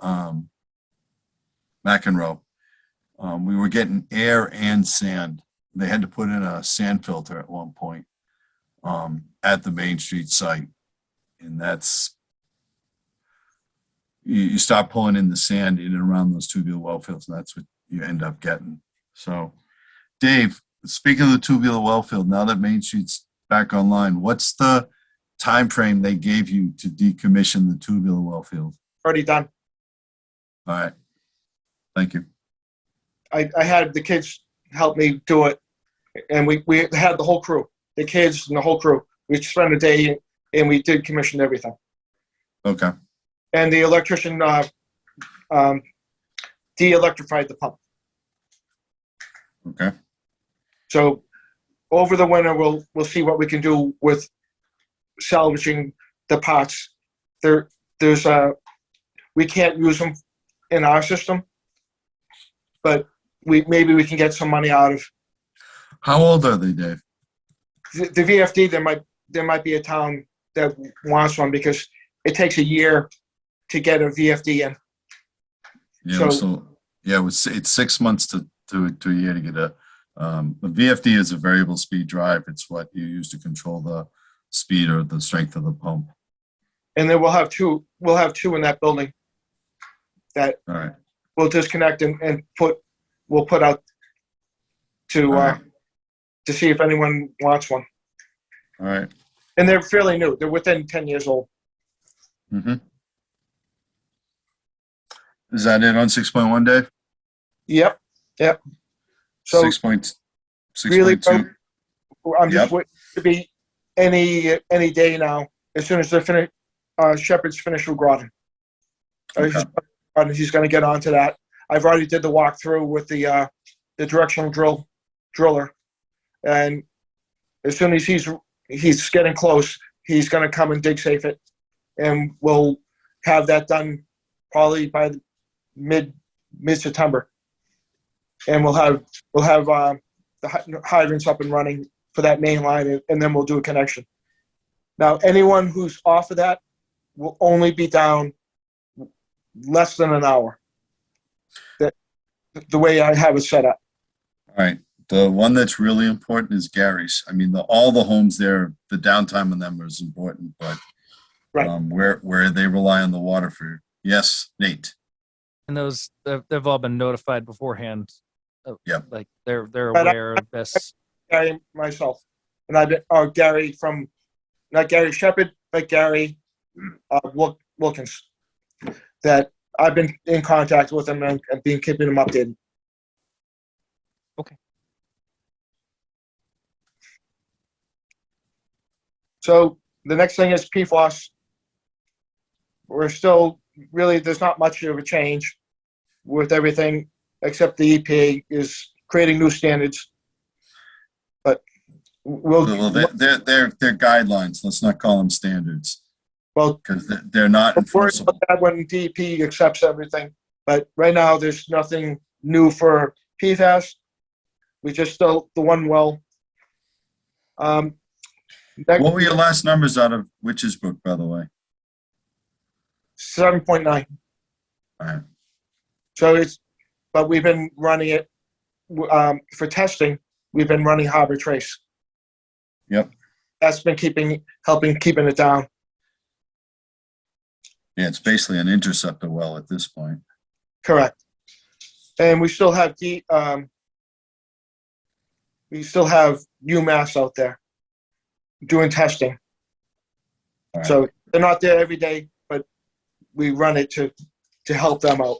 [SPEAKER 1] McEnroe, we were getting air and sand. They had to put in a sand filter at one point at the Main Street site. And that's, you start pulling in the sand in and around those tubular well fields, and that's what you end up getting. So, Dave, speaking of the tubular well field, now that Main Street's back online, what's the time frame they gave you to decommission the tubular well field?
[SPEAKER 3] already done.
[SPEAKER 1] All right. Thank you.
[SPEAKER 3] I had the kids help me do it. And we had the whole crew, the kids and the whole crew. We spent a day and we did commission everything.
[SPEAKER 1] Okay.
[SPEAKER 3] And the electrician de-electrified the pump.
[SPEAKER 1] Okay.
[SPEAKER 3] So over the winter, we'll see what we can do with salvaging the parts. We can't use them in our system, but maybe we can get some money out of
[SPEAKER 1] How old are they, Dave?
[SPEAKER 3] the VFD. There might be a town that wants one because it takes a year to get a VFD in.
[SPEAKER 1] Yeah.
[SPEAKER 3] So-
[SPEAKER 1] So yeah, it's 6 months to a year to get a VFD is a variable speed drive. It's what you use to control the speed or the strength of the pump.
[SPEAKER 3] And then we'll have two in that building that
[SPEAKER 1] All right.
[SPEAKER 3] we'll disconnect and we'll put out to
[SPEAKER 1] All right.
[SPEAKER 3] to see if anyone wants one.
[SPEAKER 1] All right.
[SPEAKER 3] And they're fairly new. They're within 10 years old.
[SPEAKER 1] Mm-hmm. Is that it on 6.1, Dave?
[SPEAKER 3] Yep. So
[SPEAKER 1] 6.2.
[SPEAKER 3] really, I'm just
[SPEAKER 1] Yep.
[SPEAKER 3] waiting to be any day now. As soon as they finish, Shepard's finished with Groton.
[SPEAKER 1] Okay.
[SPEAKER 3] He's going to get onto that. I've already did the walkthrough with the directional driller, and as soon as he's getting close, he's going to come and dig safe it, and we'll have that done probably by mid September, and we'll have the hydrants up and running for that main line, and then we'll do a connection. Now, anyone who's off of that will only be down less than an hour the way I have it set up.
[SPEAKER 1] All right. The one that's really important is Gary's. I mean, all the homes there, the downtime on them is important, but
[SPEAKER 3] Right.
[SPEAKER 1] where they rely on the water for, yes, Nate.
[SPEAKER 2] And those they've all been notified beforehand.
[SPEAKER 1] Yep.
[SPEAKER 2] Like they're
[SPEAKER 3] But
[SPEAKER 2] aware of this.
[SPEAKER 3] Gary myself, and Gary from, not Gary Shepherd, but Gary Wilkins, that I've been in contact with him and been keeping him updated.
[SPEAKER 2] Okay.
[SPEAKER 3] So the next thing is PFOS. We're still really, there's not much of a change with everything except the EPA is creating new standards. But
[SPEAKER 1] Well, they're guidelines. Let's not call them standards
[SPEAKER 3] well,
[SPEAKER 1] because they're not
[SPEAKER 3] we'll worry
[SPEAKER 1] enforceable.
[SPEAKER 3] about that when DEP accepts everything. But right now, there's nothing new for PFAS. We just still the one well.
[SPEAKER 1] What were your last numbers out of Witch's Brook, by the way?
[SPEAKER 3] 7.9.
[SPEAKER 1] All right.
[SPEAKER 3] So but we've been running it for testing. We've been running Harbor Trace.
[SPEAKER 1] Yep.
[SPEAKER 3] That's been helping keeping it down.
[SPEAKER 1] Yeah, it's basically an interceptor well at this point.
[SPEAKER 3] Correct. And we still have UMass out there doing testing.
[SPEAKER 1] All right.
[SPEAKER 3] So they're not there every day, but we run it to help them out.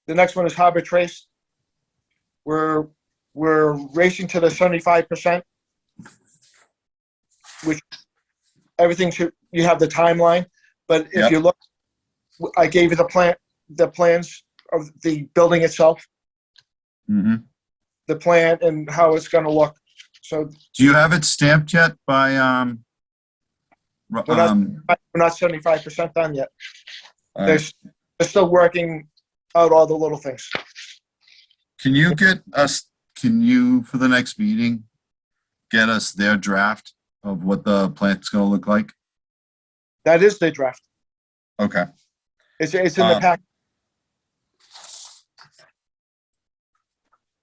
[SPEAKER 3] The next one is Harbor Trace. We're racing to the 75%, which everything you have the timeline, but if
[SPEAKER 1] Yep.
[SPEAKER 3] you look, I gave you the plans of the building itself,
[SPEAKER 1] Mm-hmm.
[SPEAKER 3] the plan and how it's going to look. So
[SPEAKER 1] Do you have it stamped yet by,
[SPEAKER 3] We're not 75% done yet.
[SPEAKER 1] all right.
[SPEAKER 3] They're still working out all the little things.
[SPEAKER 1] Can you, for the next meeting, get us their draft of what the plant's gonna look like?
[SPEAKER 3] That is the draft.
[SPEAKER 1] Okay.
[SPEAKER 3] It's in the pack.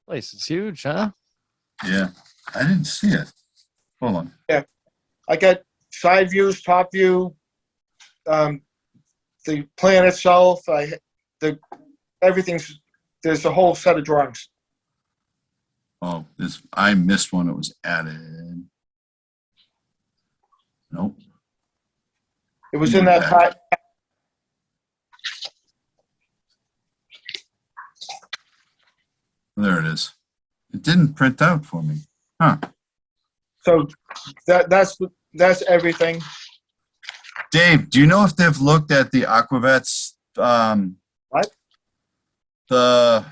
[SPEAKER 2] Place is huge, huh?
[SPEAKER 1] Yeah, I didn't see it. Hold on.
[SPEAKER 3] I got side views, top view, the plan itself. There's a whole set of drawings.
[SPEAKER 1] Oh, I missed one that was added. Nope.
[SPEAKER 3] It was in that pack.
[SPEAKER 1] There it is. It didn't print out for me. Huh.
[SPEAKER 3] So that's everything.
[SPEAKER 1] Dave, do you know if they've looked at the Aquavets?
[SPEAKER 3] What?
[SPEAKER 1] The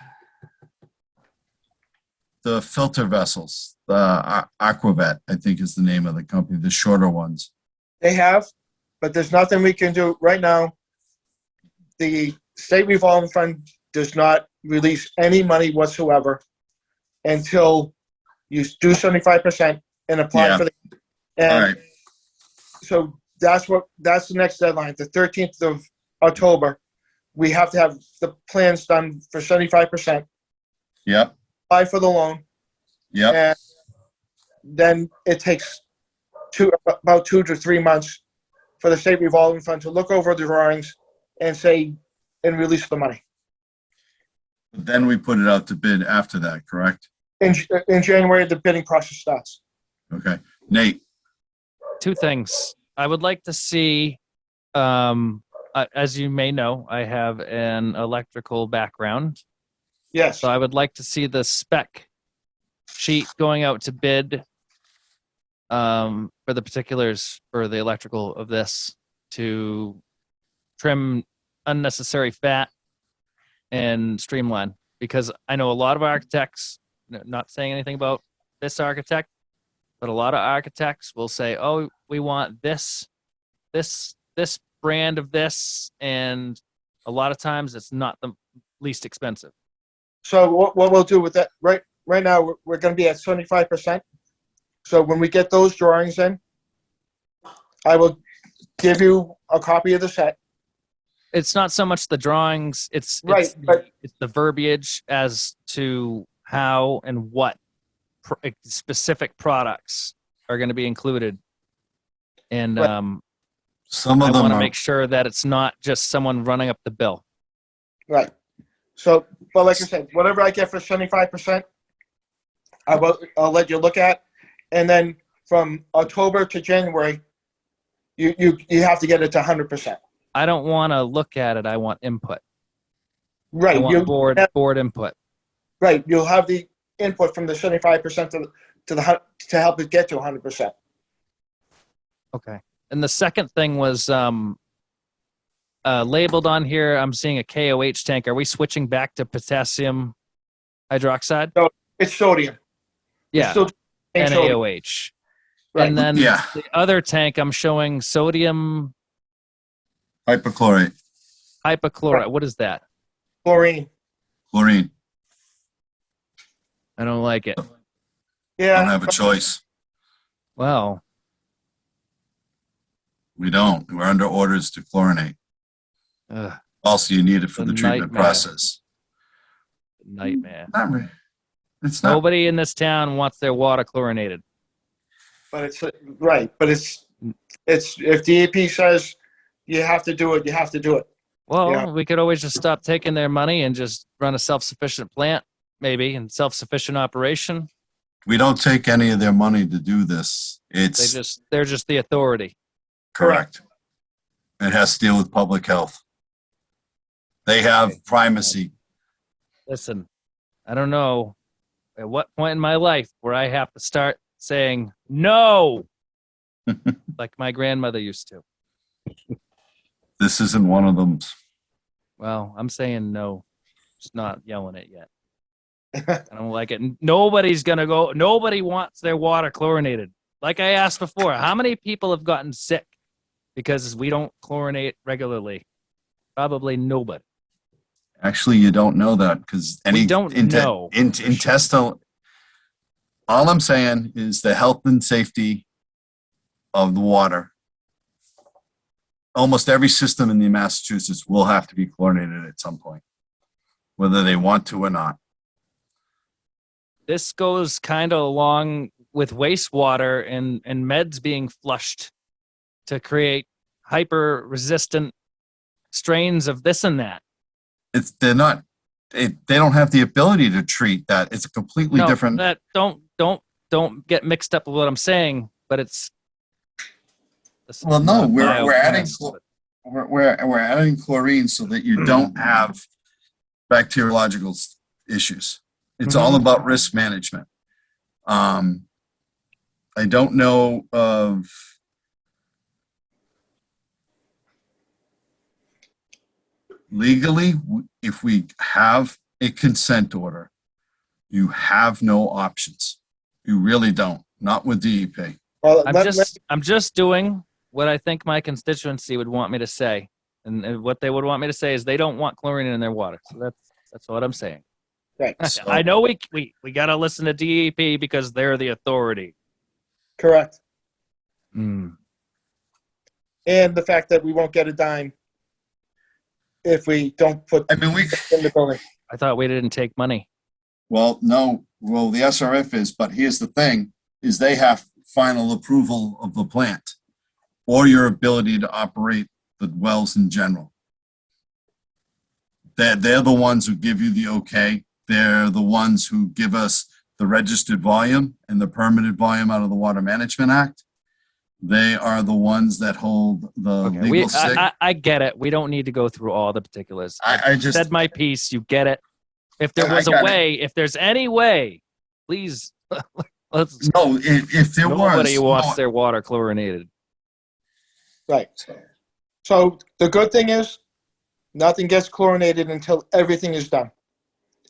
[SPEAKER 1] filter vessels, the Aquavet, I think is the name of the company, the shorter ones.
[SPEAKER 3] They have, but there's nothing we can do right now. The state revolving fund does not release any money whatsoever until you do 75% and apply
[SPEAKER 1] Yeah.
[SPEAKER 3] for the.
[SPEAKER 1] All
[SPEAKER 3] And
[SPEAKER 1] right.
[SPEAKER 3] so that's the next deadline, the 13th of October. We have to have the plans done for 75%,
[SPEAKER 1] Yep.
[SPEAKER 3] apply for the loan,
[SPEAKER 1] Yep.
[SPEAKER 3] and then it takes about 2 to 3 months for the state revolving fund to look over the drawings and release the money.
[SPEAKER 1] Then we put it out to bid after that, correct?
[SPEAKER 3] In January, the bidding process starts.
[SPEAKER 1] Okay. Nate,
[SPEAKER 2] Two things. I would like to see, as you may know, I have an electrical background.
[SPEAKER 3] Yes.
[SPEAKER 2] So I would like to see the spec sheet going out to bid for the particulars for the electrical of this to trim unnecessary fat and streamline. Because I know a lot of architects, not saying anything about this architect, but a lot of architects will say, oh, we want this brand of this, and a lot of times it's not the least expensive.
[SPEAKER 3] So what we'll do with that, right now, we're going to be at 75%. So when we get those drawings in, I will give you a copy of the set.
[SPEAKER 2] it's not so much the drawings, it's
[SPEAKER 3] Right, but-
[SPEAKER 2] it's the verbiage as to how and what specific products are going to be included. And
[SPEAKER 3] Right.
[SPEAKER 1] Some
[SPEAKER 2] I
[SPEAKER 1] of them
[SPEAKER 2] want to
[SPEAKER 1] are,
[SPEAKER 2] make sure that it's not just someone running up the bill.
[SPEAKER 3] Right. So, but like I said, whatever I get for 75%, I'll let you look at. And then from October to January, you have to get it to 100%.
[SPEAKER 2] I don't want to look at it. I want input. I
[SPEAKER 3] Right.
[SPEAKER 2] want board input.
[SPEAKER 3] Right. You'll have the input from the 75% to help it get to 100%.
[SPEAKER 2] Okay. And the second thing was labeled on here. I'm seeing a KOH tank. Are we switching back to potassium hydroxide?
[SPEAKER 3] It's sodium. It's
[SPEAKER 2] Yeah,
[SPEAKER 3] still sodium.
[SPEAKER 2] NaOH.
[SPEAKER 3] Right.
[SPEAKER 2] And then
[SPEAKER 1] Yeah.
[SPEAKER 2] the other tank, I'm showing sodium
[SPEAKER 1] hypochlorite,
[SPEAKER 2] hypochlorite. What is that?
[SPEAKER 3] Chlorine.
[SPEAKER 1] chlorine.
[SPEAKER 2] I don't like it.
[SPEAKER 3] Yeah.
[SPEAKER 1] Don't have a choice.
[SPEAKER 2] Well,
[SPEAKER 1] We don't. We're under orders to chlorinate.
[SPEAKER 2] ugh,
[SPEAKER 1] Also, you need it for
[SPEAKER 2] A
[SPEAKER 1] the treatment
[SPEAKER 2] nightmare.
[SPEAKER 1] process.
[SPEAKER 2] nightmare.
[SPEAKER 1] Not really. It's not.
[SPEAKER 2] Nobody in this town wants their water chlorinated.
[SPEAKER 3] But it's right. But it's if DEP says you have to do it, you have to do it.
[SPEAKER 2] Well,
[SPEAKER 3] Yeah.
[SPEAKER 2] we could always just stop taking their money and just run a self-sufficient plant, maybe, and self-sufficient operation.
[SPEAKER 1] We don't take any of their money to do this. It's
[SPEAKER 2] They're just the authority.
[SPEAKER 1] correct. It has to deal with public health. They have primacy.
[SPEAKER 2] Listen, I don't know at what point in my life where I have to start saying no, like my grandmother used to.
[SPEAKER 1] This isn't one of them.
[SPEAKER 2] Well, I'm saying no, just not yelling it yet. I don't like it. Nobody's gonna go. Nobody wants their water chlorinated. Like I asked before, how many people have gotten sick because we don't chlorinate regularly? Probably nobody.
[SPEAKER 1] Actually, you don't know that because any
[SPEAKER 2] don't know.
[SPEAKER 1] intestinal. All I'm saying is the health and safety of the water. Almost every system in the Massachusetts will have to be chlorinated at some point, whether they want to or not.
[SPEAKER 2] This goes kind of along with wastewater and meds being flushed to create hyper resistant strains of this and that.
[SPEAKER 1] They're not. They don't have the ability to treat that. It's a completely
[SPEAKER 2] No,
[SPEAKER 1] different.
[SPEAKER 2] that don't get mixed up with what I'm saying, but it's this is
[SPEAKER 1] Well, no,
[SPEAKER 2] not
[SPEAKER 1] we're adding
[SPEAKER 2] biochemist, but-
[SPEAKER 1] we're adding chlorine so that you don't have bacteriological issues. It's all about risk management. I don't know of legally if we have a consent order, you have no options. You really don't. Not with DEP.
[SPEAKER 3] Well,
[SPEAKER 2] I'm just doing what I think my constituency would want me to say, and what they would want me to say is they don't want chlorine in their water. So that's what I'm saying.
[SPEAKER 3] right.
[SPEAKER 1] So-
[SPEAKER 2] I know we got to listen to DEP because they're the authority.
[SPEAKER 3] Correct.
[SPEAKER 2] Mm.
[SPEAKER 3] And the fact that we won't get a dime if we don't put
[SPEAKER 1] I mean, we.
[SPEAKER 3] in the building.
[SPEAKER 2] I thought we didn't take money.
[SPEAKER 1] Well, no. Well, the SRF is, but here's the thing: is they have final approval of the plant, or your ability to operate the wells in general. They're the ones who give you the okay. They're the ones who give us the registered volume and the permitted volume out of the Water Management Act. They are the ones that hold the
[SPEAKER 2] Okay,
[SPEAKER 1] legal sig.
[SPEAKER 2] I get it. We don't need to go through all the particulars.
[SPEAKER 1] I just
[SPEAKER 2] Said my piece. You get it. If there
[SPEAKER 1] Yeah, I
[SPEAKER 2] was a
[SPEAKER 1] got it.
[SPEAKER 2] way, if there's any way, please let's.
[SPEAKER 1] no. If there
[SPEAKER 2] Nobody
[SPEAKER 1] was
[SPEAKER 2] wants
[SPEAKER 1] no,
[SPEAKER 2] their water chlorinated.
[SPEAKER 3] Right. So the good thing is nothing gets chlorinated until everything is done.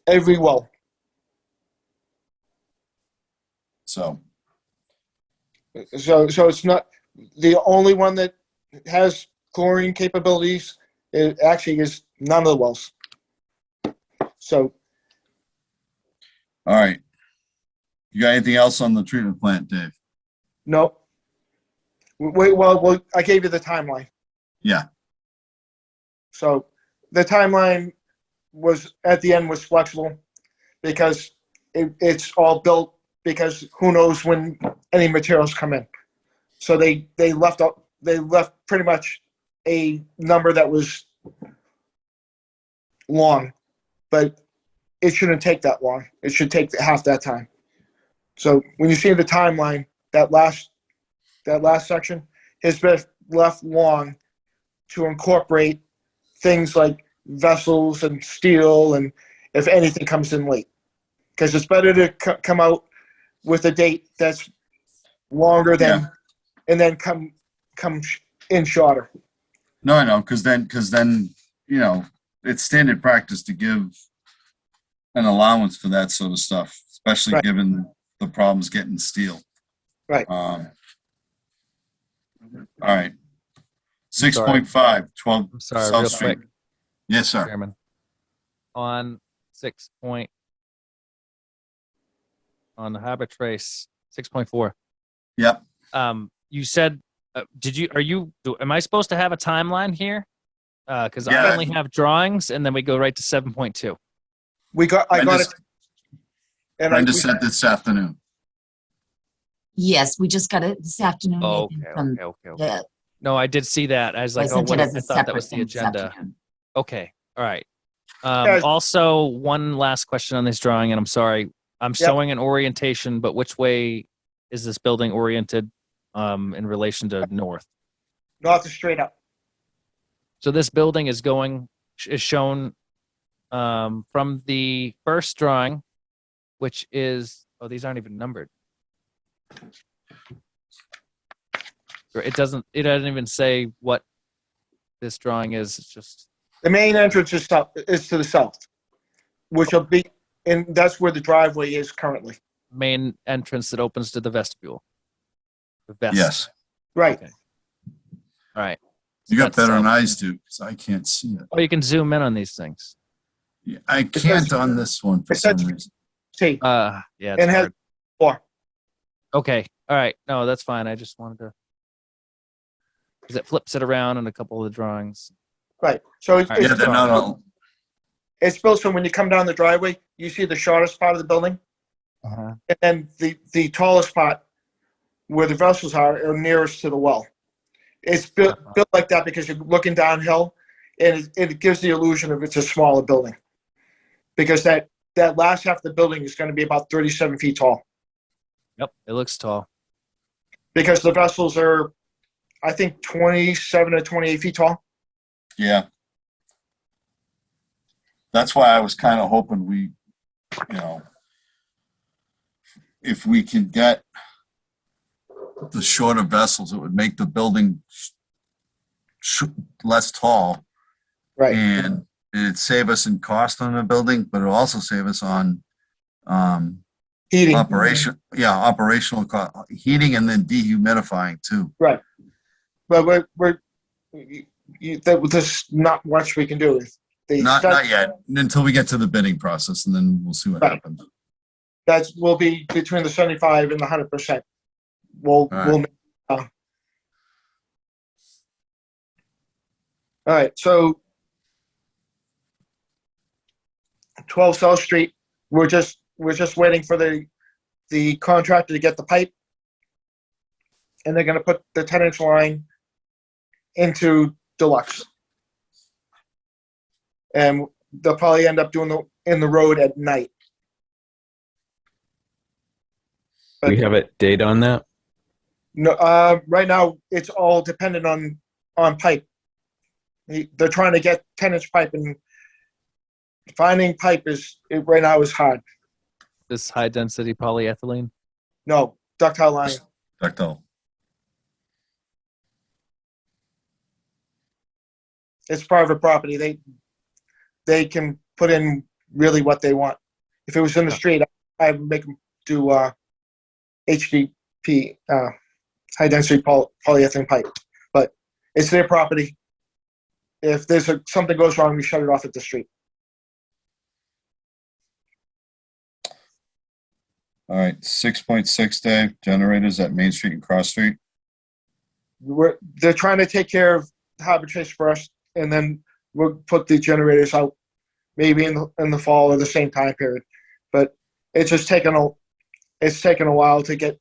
[SPEAKER 3] Every well.
[SPEAKER 1] so
[SPEAKER 3] So it's not the only one that has chlorine capabilities. It actually is none of the wells. So
[SPEAKER 1] all right. You got anything else on the treatment plant, Dave?
[SPEAKER 3] no. Wait, well, I gave you the timeline.
[SPEAKER 1] Yeah.
[SPEAKER 3] So the timeline was, at the end, was flexible because it's all built because who knows when any materials come in. So they left pretty much a number that was long, but it shouldn't take that long. It should take half that time. So when you see the timeline, that last section has been left long to incorporate things like vessels and steel, and if anything comes in late, because it's better to come out with a date that's longer than
[SPEAKER 1] Yeah.
[SPEAKER 3] and then come in shorter.
[SPEAKER 1] No, I know, because then, you know, it's standard practice to give an allowance for that sort of stuff, especially
[SPEAKER 3] Right.
[SPEAKER 1] given the problems getting steel.
[SPEAKER 3] Right.
[SPEAKER 1] All right. 6.5, 12
[SPEAKER 2] I'm sorry,
[SPEAKER 1] South
[SPEAKER 2] real
[SPEAKER 1] Street.
[SPEAKER 2] quick,
[SPEAKER 1] Yes, sir.
[SPEAKER 2] Chairman. On 6 on the Harbor Trace, 6.4.
[SPEAKER 1] Yep.
[SPEAKER 2] You said, am I supposed to have a timeline here? Because I
[SPEAKER 1] Yeah.
[SPEAKER 2] only have drawings, and then we go right to 7.2.
[SPEAKER 3] I got it, and
[SPEAKER 1] Brenda sent this afternoon.
[SPEAKER 5] Yes, we just got it this afternoon.
[SPEAKER 2] Oh,
[SPEAKER 5] Nathan,
[SPEAKER 2] okay,
[SPEAKER 5] from
[SPEAKER 2] okay, okay, okay.
[SPEAKER 5] the-
[SPEAKER 2] No, I did see that. I was
[SPEAKER 5] I
[SPEAKER 2] like, oh,
[SPEAKER 5] sent
[SPEAKER 2] what?
[SPEAKER 5] it
[SPEAKER 2] I
[SPEAKER 5] as a
[SPEAKER 2] thought that was
[SPEAKER 5] separate
[SPEAKER 2] the
[SPEAKER 5] thing this
[SPEAKER 2] agenda.
[SPEAKER 5] afternoon.
[SPEAKER 2] Okay, all right.
[SPEAKER 3] Guys-
[SPEAKER 2] Also, one last question on this drawing, and I'm sorry. I'm showing an orientation, but which way is this building oriented in relation to north?
[SPEAKER 3] not the straight up.
[SPEAKER 2] So this building is shown from the first drawing, which is, oh, these aren't even numbered. It doesn't even say what this drawing is. It's just,
[SPEAKER 3] The main entrance is to the south, which will be, and that's where the driveway is currently.
[SPEAKER 2] main entrance that opens to the vestibule. The vest.
[SPEAKER 1] Yes.
[SPEAKER 3] Right.
[SPEAKER 2] Okay. All right.
[SPEAKER 1] You got
[SPEAKER 2] That's
[SPEAKER 1] better than
[SPEAKER 2] south.
[SPEAKER 1] eyes do, because I can't see it.
[SPEAKER 2] Oh, you can zoom in on these things.
[SPEAKER 1] Yeah, I can't on this one for
[SPEAKER 3] It says-
[SPEAKER 1] some reason.
[SPEAKER 3] See,
[SPEAKER 2] Yeah, it's
[SPEAKER 3] and has
[SPEAKER 2] hard.
[SPEAKER 3] floor.
[SPEAKER 2] Okay. All right. No, that's fine. I just wanted to, because it flips it around in a couple of the drawings.
[SPEAKER 3] Right. So
[SPEAKER 2] All right.
[SPEAKER 1] Yeah, they're not all,
[SPEAKER 3] it's built so when you come down the driveway, you see the shortest part of the building, and then the tallest part where the vessels are nearest to the well. It's built like that because you're looking downhill, and it gives the illusion of it's a smaller building. Because that last half of the building is going to be about 37 feet tall.
[SPEAKER 2] Yep. It looks tall.
[SPEAKER 3] Because the vessels are, I think, 27 or 28 feet tall.
[SPEAKER 1] yeah. That's why I was kind of hoping we, you know, if we can get the shorter vessels, it would make the building less tall.
[SPEAKER 3] Right.
[SPEAKER 1] And it'd save us in cost on the building, but it'll also save us on
[SPEAKER 3] Heating.
[SPEAKER 1] operational heating and then dehumidifying too.
[SPEAKER 3] But there's not much we can do.
[SPEAKER 1] Not yet, until we get to the bidding process, and then we'll see what
[SPEAKER 3] Right.
[SPEAKER 1] happens.
[SPEAKER 3] That will be between the 75 and the 100%. All right, so 12 South Street, we're just waiting for the contractor to get the pipe, and they're going to put the 10-inch line into deluxe, and they'll probably end up doing in the road at night.
[SPEAKER 4] Do we have a date on that?
[SPEAKER 3] No, right now it's all dependent on pipe. They're trying to get 10-inch pipe, and finding pipe right now is hard.
[SPEAKER 2] This high density polyethylene.
[SPEAKER 3] No, ductile line.
[SPEAKER 1] Ductile.
[SPEAKER 3] It's private property. They can put in really what they want. If it was in the street, I'd make them do HDP, high density polyethylene pipe. But it's their property. If there's something goes wrong, we shut it off at the street.
[SPEAKER 1] All right, 6.6, Dave, generators at Main Street and Cross Street.
[SPEAKER 3] They're trying to take care of Harbor Trace first, and then we'll put the generators out maybe in the fall or the same time period. But it's just taken a while to get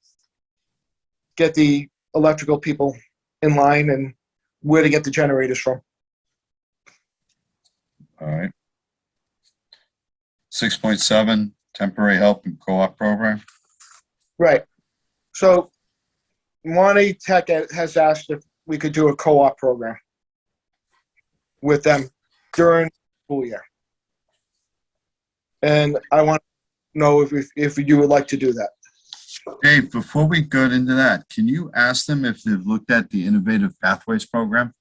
[SPEAKER 3] the electrical people in line and where to get the generators from.
[SPEAKER 1] All right. 6.7, temporary help and co-op program.
[SPEAKER 3] Right. So Monty Tech has asked if we could do a co-op program with them during the school year. And I want to know if you would like to do that.
[SPEAKER 1] Dave, before we go into that, can you ask them if they've looked at the Innovative Pathways program?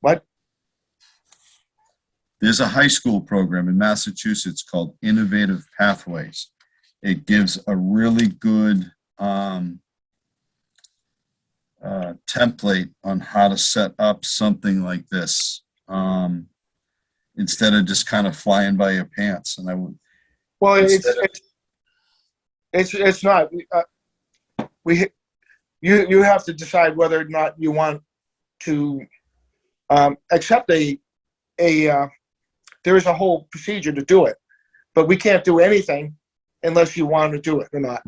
[SPEAKER 3] What?
[SPEAKER 1] There's a high school program in Massachusetts called Innovative Pathways. It gives a really good template on how to set up something like this instead of just kind of flying by your pants. And I would.
[SPEAKER 3] Well, it's not. You have to decide whether or not you want to accept there is a whole procedure to do it, but we can't do anything unless you want to do it or not.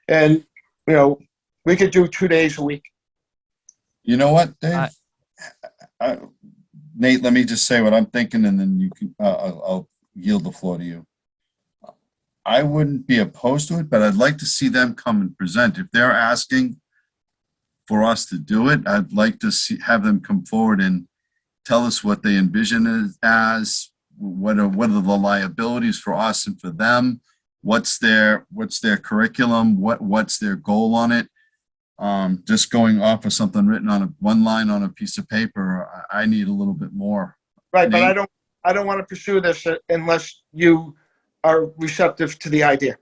[SPEAKER 3] And, we could do 2 days a week.
[SPEAKER 1] You know what, Dave? Nate, let me just say what I'm thinking, and then you can. I'll yield the floor to you. I wouldn't be opposed to it, but I'd like to see them come and present. If they're asking for us to do it, I'd like to have them come forward and tell us what they envision it as, what are the liabilities for us and for them, what's their curriculum, what's their goal on it. Just going off of something written on one line on a piece of paper, I need a little bit more.
[SPEAKER 3] Right,
[SPEAKER 1] Nate?
[SPEAKER 3] but I don't want to pursue this unless you are receptive to the idea.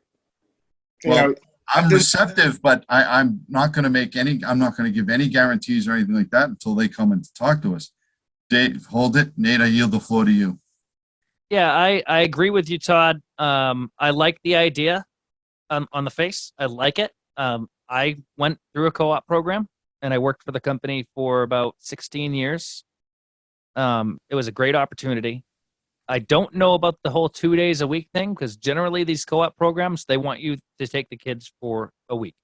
[SPEAKER 1] Well, I'm receptive, but I'm not going to give any guarantees or anything like that until they come and talk to us. Dave, hold it. Nate, I yield the floor to you.
[SPEAKER 2] Yeah, I agree with you, Todd. I like the idea on the face. I like it. I went through a co-op program and I worked for the company for about 16 years. It was a great opportunity. I don't know about the whole 2 days a week thing because generally these co-op programs, they want you to take the kids for a week.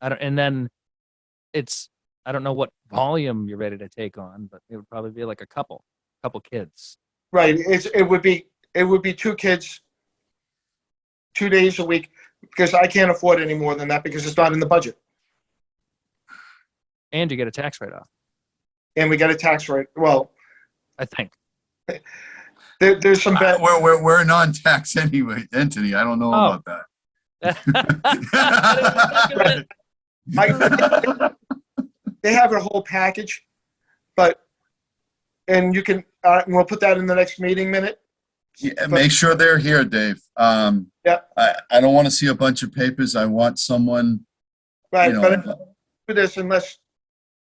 [SPEAKER 2] I don't know what volume you're ready to take on, but it would probably be like a couple kids.
[SPEAKER 3] Right, it would be 2 kids, 2 days a week, because I can't afford any more than that because it's not in the budget.
[SPEAKER 2] And you get a tax write-off,
[SPEAKER 3] And we got a tax rate. Well,
[SPEAKER 2] I think.
[SPEAKER 3] there's some bad.
[SPEAKER 1] We're a non-tax entity. I don't know about that.
[SPEAKER 3] They have a whole package, and you can, we'll put that in the next meeting minute.
[SPEAKER 1] Yeah, make sure they're here, Dave.
[SPEAKER 3] Yeah.
[SPEAKER 1] I don't want to see a bunch of papers. I want someone.
[SPEAKER 3] Right, but I don't do this unless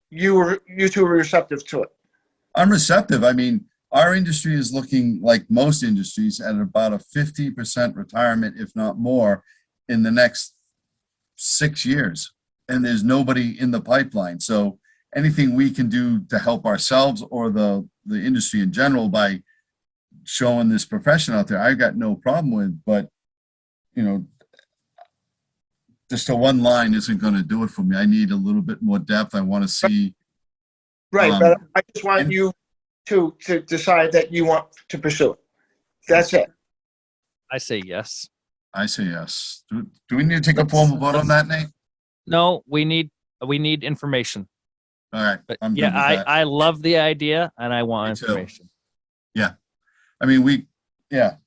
[SPEAKER 3] you two are receptive to it.
[SPEAKER 1] I'm receptive. I mean, our industry is looking like most industries at about a 50% retirement, if not more, in the next 6 years. And there's nobody in the pipeline. So anything we can do to help ourselves or the industry in general by showing this profession out there, I got no problem with, but just a one line isn't going to do it for me. I need a little bit more depth. I want to see.
[SPEAKER 3] Right, but I just want you to decide that you want to pursue it. That's it.
[SPEAKER 2] I say yes.
[SPEAKER 1] I say yes. Do we need to take a formal vote on that, Nate?
[SPEAKER 2] No, we need information.
[SPEAKER 1] All right.
[SPEAKER 2] But
[SPEAKER 1] I'm good
[SPEAKER 2] yeah,
[SPEAKER 1] with that.
[SPEAKER 2] I love the idea and I want
[SPEAKER 1] Me too.
[SPEAKER 2] information.
[SPEAKER 1] I mean,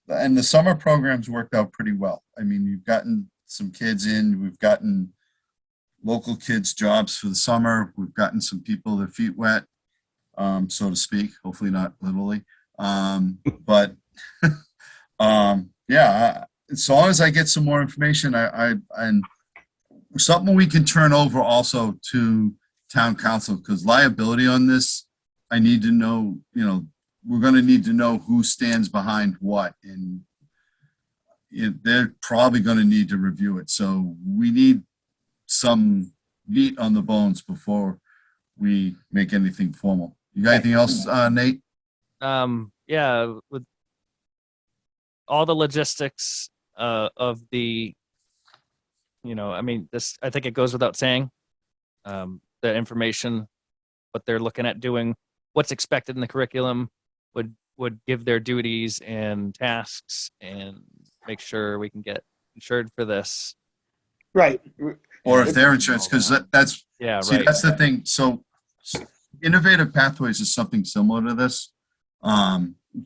[SPEAKER 1] and the summer programs worked out pretty well. I mean, you've gotten some kids in, we've gotten local kids jobs for the summer. We've gotten some people their feet wet, so to speak, hopefully not literally. But as long as I get some more information, and something we can turn over also to town council, because liability on this, I need to know, we're going to need to know who stands behind what, and they're probably going to need to review it. So we need some meat on the bones before we make anything formal. You got anything else, Nate?
[SPEAKER 2] Yeah, with all the logistics of the, I mean, this, I think it goes without saying, the information, what they're looking at doing, what's expected in the curriculum would give their duties and tasks and make sure we can get insured for this.
[SPEAKER 3] Right.
[SPEAKER 1] Or if they're insurance, because that's,
[SPEAKER 2] Yeah,
[SPEAKER 1] see,
[SPEAKER 2] right.
[SPEAKER 1] that's the thing. So Innovative Pathways is something similar to this.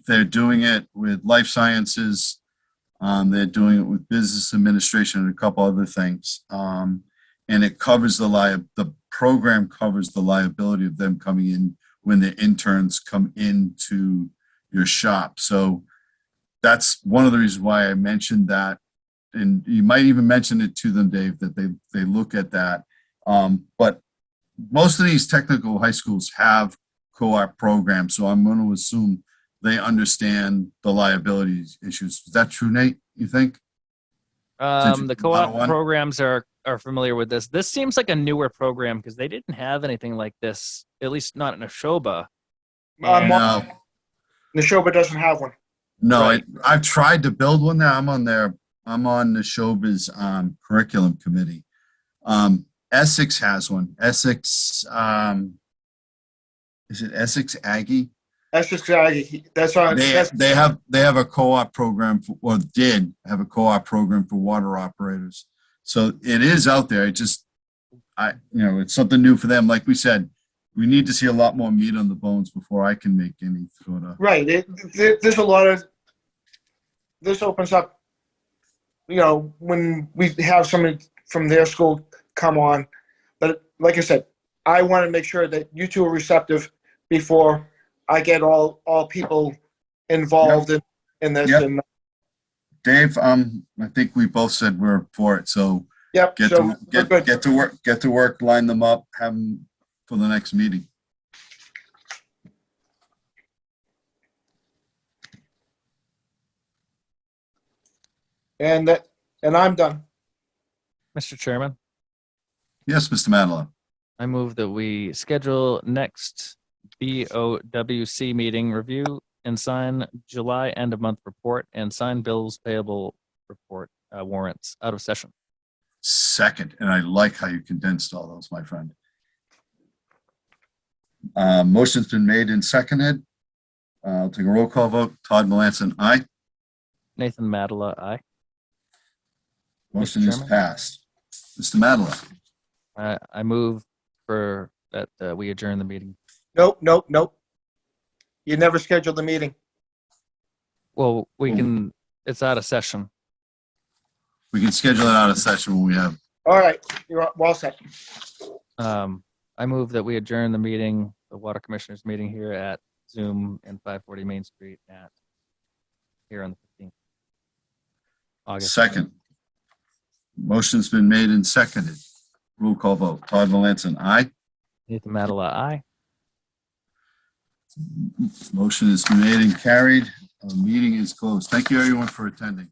[SPEAKER 1] They're doing it with life sciences. They're doing it with business administration and a couple other things. And it covers the program covers the liability of them coming in when the interns come into your shop. So that's one of the reasons why I mentioned that. And you might even mention it to them, Dave, that they look at that. But most of these technical high schools have co-op programs, so I'm going to assume they understand the liability issues. Is that true, Nate, you think?
[SPEAKER 2] The co-op
[SPEAKER 1] 101?
[SPEAKER 2] programs are familiar with this. This seems like a newer program because they didn't have anything like this, at least not in Ashoba. And-
[SPEAKER 1] No,
[SPEAKER 3] Neshoba doesn't have one.
[SPEAKER 1] no,
[SPEAKER 2] Right.
[SPEAKER 1] I've tried to build one now. I'm on the Neshoba's curriculum committee. Essex has one. Essex, is it Essex Aggie?
[SPEAKER 3] That's just, that's on, that's,
[SPEAKER 1] They have a co-op program or did have a co-op program for water operators. So it is out there. It's something new for them. Like we said, we need to see a lot more meat on the bones before I can make any sort of.
[SPEAKER 3] right. There's a lot of, this opens up, when we have somebody from their school come on. But like I said, I want to make sure that you two are receptive before I get all people involved in this.
[SPEAKER 1] Yep.
[SPEAKER 3] And
[SPEAKER 1] Dave, I think we both said we're for it. So
[SPEAKER 3] yep,
[SPEAKER 1] get
[SPEAKER 3] so we're good.
[SPEAKER 1] to work, line them up, have them for the next meeting.
[SPEAKER 3] And I'm done.
[SPEAKER 2] Mr. Chairman,
[SPEAKER 1] Yes, Mr. Madela.
[SPEAKER 2] I move that we schedule next BOWC meeting, review and sign July end of month report and sign bills payable report warrants out of session.
[SPEAKER 1] Second, and I like how you condensed all those, my friend. Motion's been made and seconded. I'll take a roll call vote. Todd Melanson, aye.
[SPEAKER 2] Nathan Madela, aye.
[SPEAKER 1] Motion
[SPEAKER 2] Mr.
[SPEAKER 1] is
[SPEAKER 2] Chairman?
[SPEAKER 1] passed. Mr. Madela.
[SPEAKER 2] I move for that we adjourn the meeting.
[SPEAKER 3] Nope. You never scheduled the meeting.
[SPEAKER 2] Well, we
[SPEAKER 1] Oh.
[SPEAKER 2] can, it's out of session.
[SPEAKER 1] We can schedule it out of session when we have.
[SPEAKER 3] All right, you're well set.
[SPEAKER 2] I move that we adjourn the meeting, the Water Commissioners meeting here at Zoom and 540 Main Street here on the 15th. August.
[SPEAKER 1] Second. Motion's been made and seconded. Roll call vote. Todd Melanson, aye.
[SPEAKER 2] Nathan Madela, aye.
[SPEAKER 1] Motion is made and carried. Meeting is closed. Thank you, everyone, for attending.